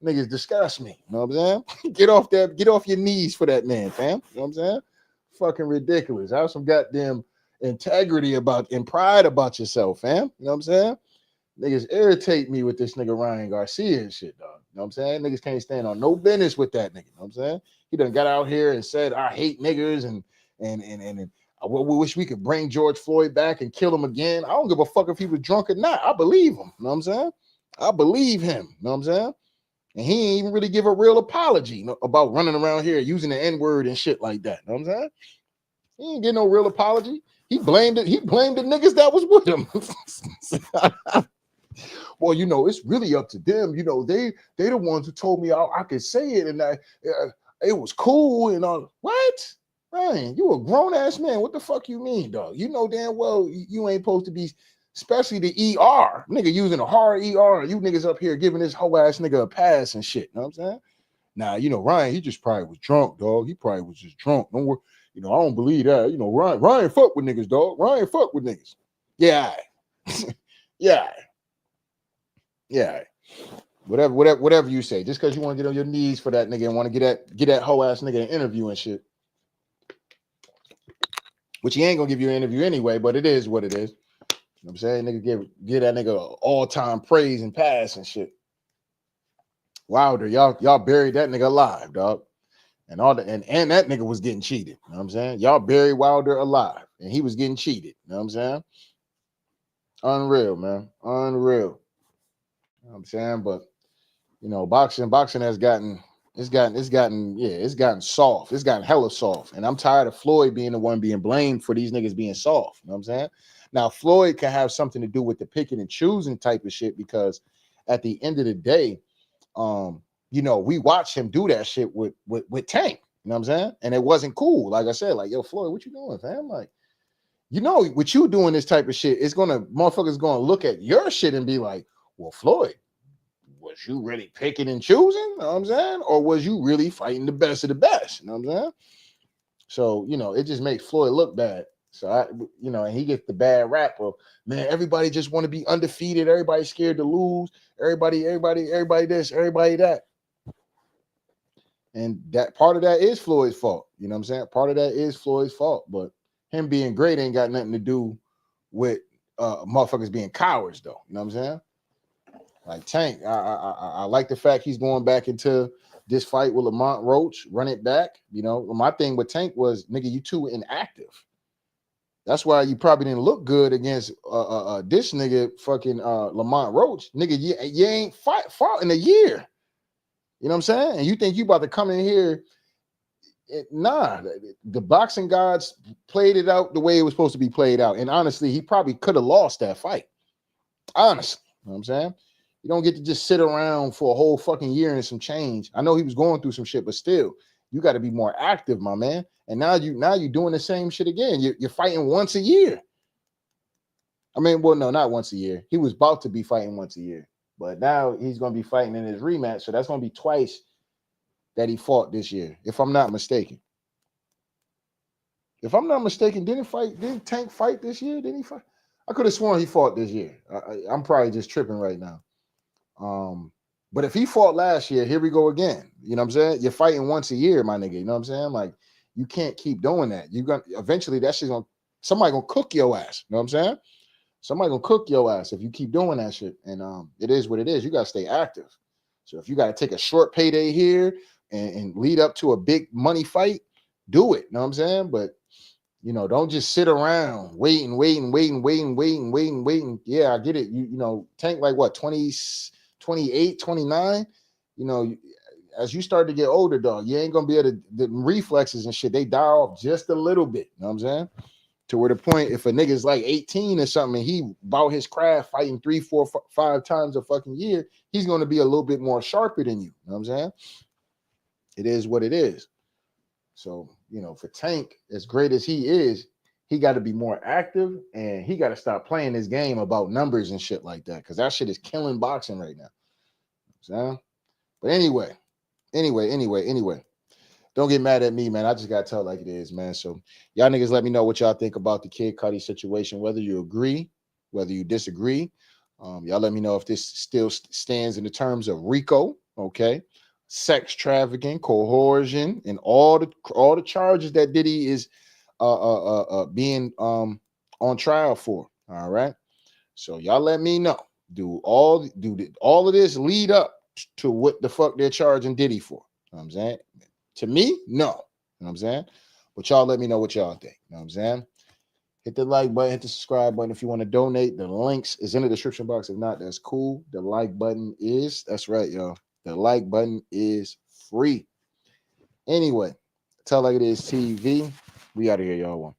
Niggas disgust me. Know what I'm saying? Get off your knees for that man, fam. You know what I'm saying? Fucking ridiculous. Have some goddamn integrity and pride about yourself, fam. You know what I'm saying? Niggas irritate me with this nigga Ryan Garcia and shit, dog. You know what I'm saying? Niggas can't stand on no business with that nigga. You know what I'm saying? He done got out here and said, I hate niggers and I wish we could bring George Floyd back and kill him again. I don't give a fuck if he was drunk or not. I believe him. You know what I'm saying? I believe him. You know what I'm saying? And he ain't even really give a real apology about running around here using the N-word and shit like that. You know what I'm saying? He ain't get no real apology. He blamed it. He blamed the niggas that was with him. Well, you know, it's really up to them. You know, they the ones who told me I could say it, and it was cool and all. What? Ryan, you a grown-ass man. What the fuck you mean, dog? You know damn well you ain't supposed to be, especially the ER. Nigga using a hard ER. You niggas up here giving this whole ass nigga a pass and shit. You know what I'm saying? Now, you know, Ryan, he just probably was drunk, dog. He probably was just drunk. Don't worry. You know, I don't believe that. You know, Ryan fuck with niggas, dog. Ryan fuck with niggas. Yeah. Yeah. Yeah. Whatever you say. Just because you want to get on your knees for that nigga and want to get that whole ass nigga an interview and shit. Which he ain't gonna give you an interview anyway, but it is what it is. You know what I'm saying? Nigga give that nigga all-time praise and pass and shit. Wilder, y'all buried that nigga alive, dog. And and that nigga was getting cheated. You know what I'm saying? Y'all buried Wilder alive and he was getting cheated. You know what I'm saying? Unreal, man. Unreal. You know what I'm saying? But you know, boxing has gotten soft. It's gotten hella soft. And I'm tired of Floyd being the one being blamed for these niggas being soft. You know what I'm saying? Now, Floyd can have something to do with the picking and choosing type of shit because at the end of the day, you know, we watched him do that shit with Tank. You know what I'm saying? And it wasn't cool. Like I said, like, yo, Floyd, what you doing, fam? Like, you know, with you doing this type of shit, motherfuckers gonna look at your shit and be like, well, Floyd, was you really picking and choosing? You know what I'm saying? Or was you really fighting the best of the best? You know what I'm saying? So, you know, it just makes Floyd look bad. So, you know, and he gets the bad rap of, man, everybody just want to be undefeated. Everybody's scared to lose. Everybody this, everybody that. And that part of that is Floyd's fault. You know what I'm saying? Part of that is Floyd's fault. But him being great ain't got nothing to do with motherfuckers being cowards, though. You know what I'm saying? Like Tank, I like the fact he's going back into this fight with Lamont Roach, run it back. You know, my thing with Tank was, nigga, you too inactive. That's why you probably didn't look good against this nigga fucking Lamont Roach. Nigga, you ain't fought in a year. You know what I'm saying? And you think you about to come in here. Nah, the boxing gods played it out the way it was supposed to be played out. And honestly, he probably could have lost that fight. Honestly, you know what I'm saying? You don't get to just sit around for a whole fucking year and some change. I know he was going through some shit, but still, you got to be more active, my man. And now you're doing the same shit again. You're fighting once a year. I mean, well, no, not once a year. He was about to be fighting once a year, but now he's going to be fighting in his rematch. So that's going to be twice that he fought this year, if I'm not mistaken. If I'm not mistaken, didn't Tank fight this year? Didn't he fight? I could have sworn he fought this year. I'm probably just tripping right now. But if he fought last year, here we go again. You know what I'm saying? You're fighting once a year, my nigga. You know what I'm saying? Like, you can't keep doing that. You're gonna eventually that shit's gonna somebody gonna cook your ass. You know what I'm saying? Somebody gonna cook your ass if you keep doing that shit. And it is what it is. You gotta stay active. So if you gotta take a short payday here and lead up to a big money fight, do it. You know what I'm saying? But you know, don't just sit around waiting. Yeah, I get it. You know, Tank like what, 20, 28, 29? You know, as you start to get older, dog, you ain't gonna be able to, the reflexes and shit, they die off just a little bit. You know what I'm saying? To where the point, if a nigga's like 18 or something and he bought his craft fighting 3, 4, 5 times a fucking year, he's gonna be a little bit more sharper than you. You know what I'm saying? It is what it is. So, you know, for Tank, as great as he is, he got to be more active and he got to stop playing this game about numbers and shit like that, because that shit is killing boxing right now. So, but anyway, don't get mad at me, man. I just got to tell it like it is, man. So y'all niggas let me know what y'all think about the Kid Cudi situation, whether you agree, whether you disagree. Y'all let me know if this still stands in the terms of Rico, okay? Sex trafficking, coercion, and all the charges that Diddy is being on trial for. All right. So y'all let me know. Do all of this lead up to what the fuck they're charging Diddy for? You know what I'm saying? To me, no. You know what I'm saying? But y'all let me know what y'all think. You know what I'm saying? Hit the like button, hit the subscribe button. If you want to donate, the links is in the description box. If not, that's cool. The like button that's right, y'all. The like button is free. Anyway, Tell Like It Is TV. We out of here, y'all.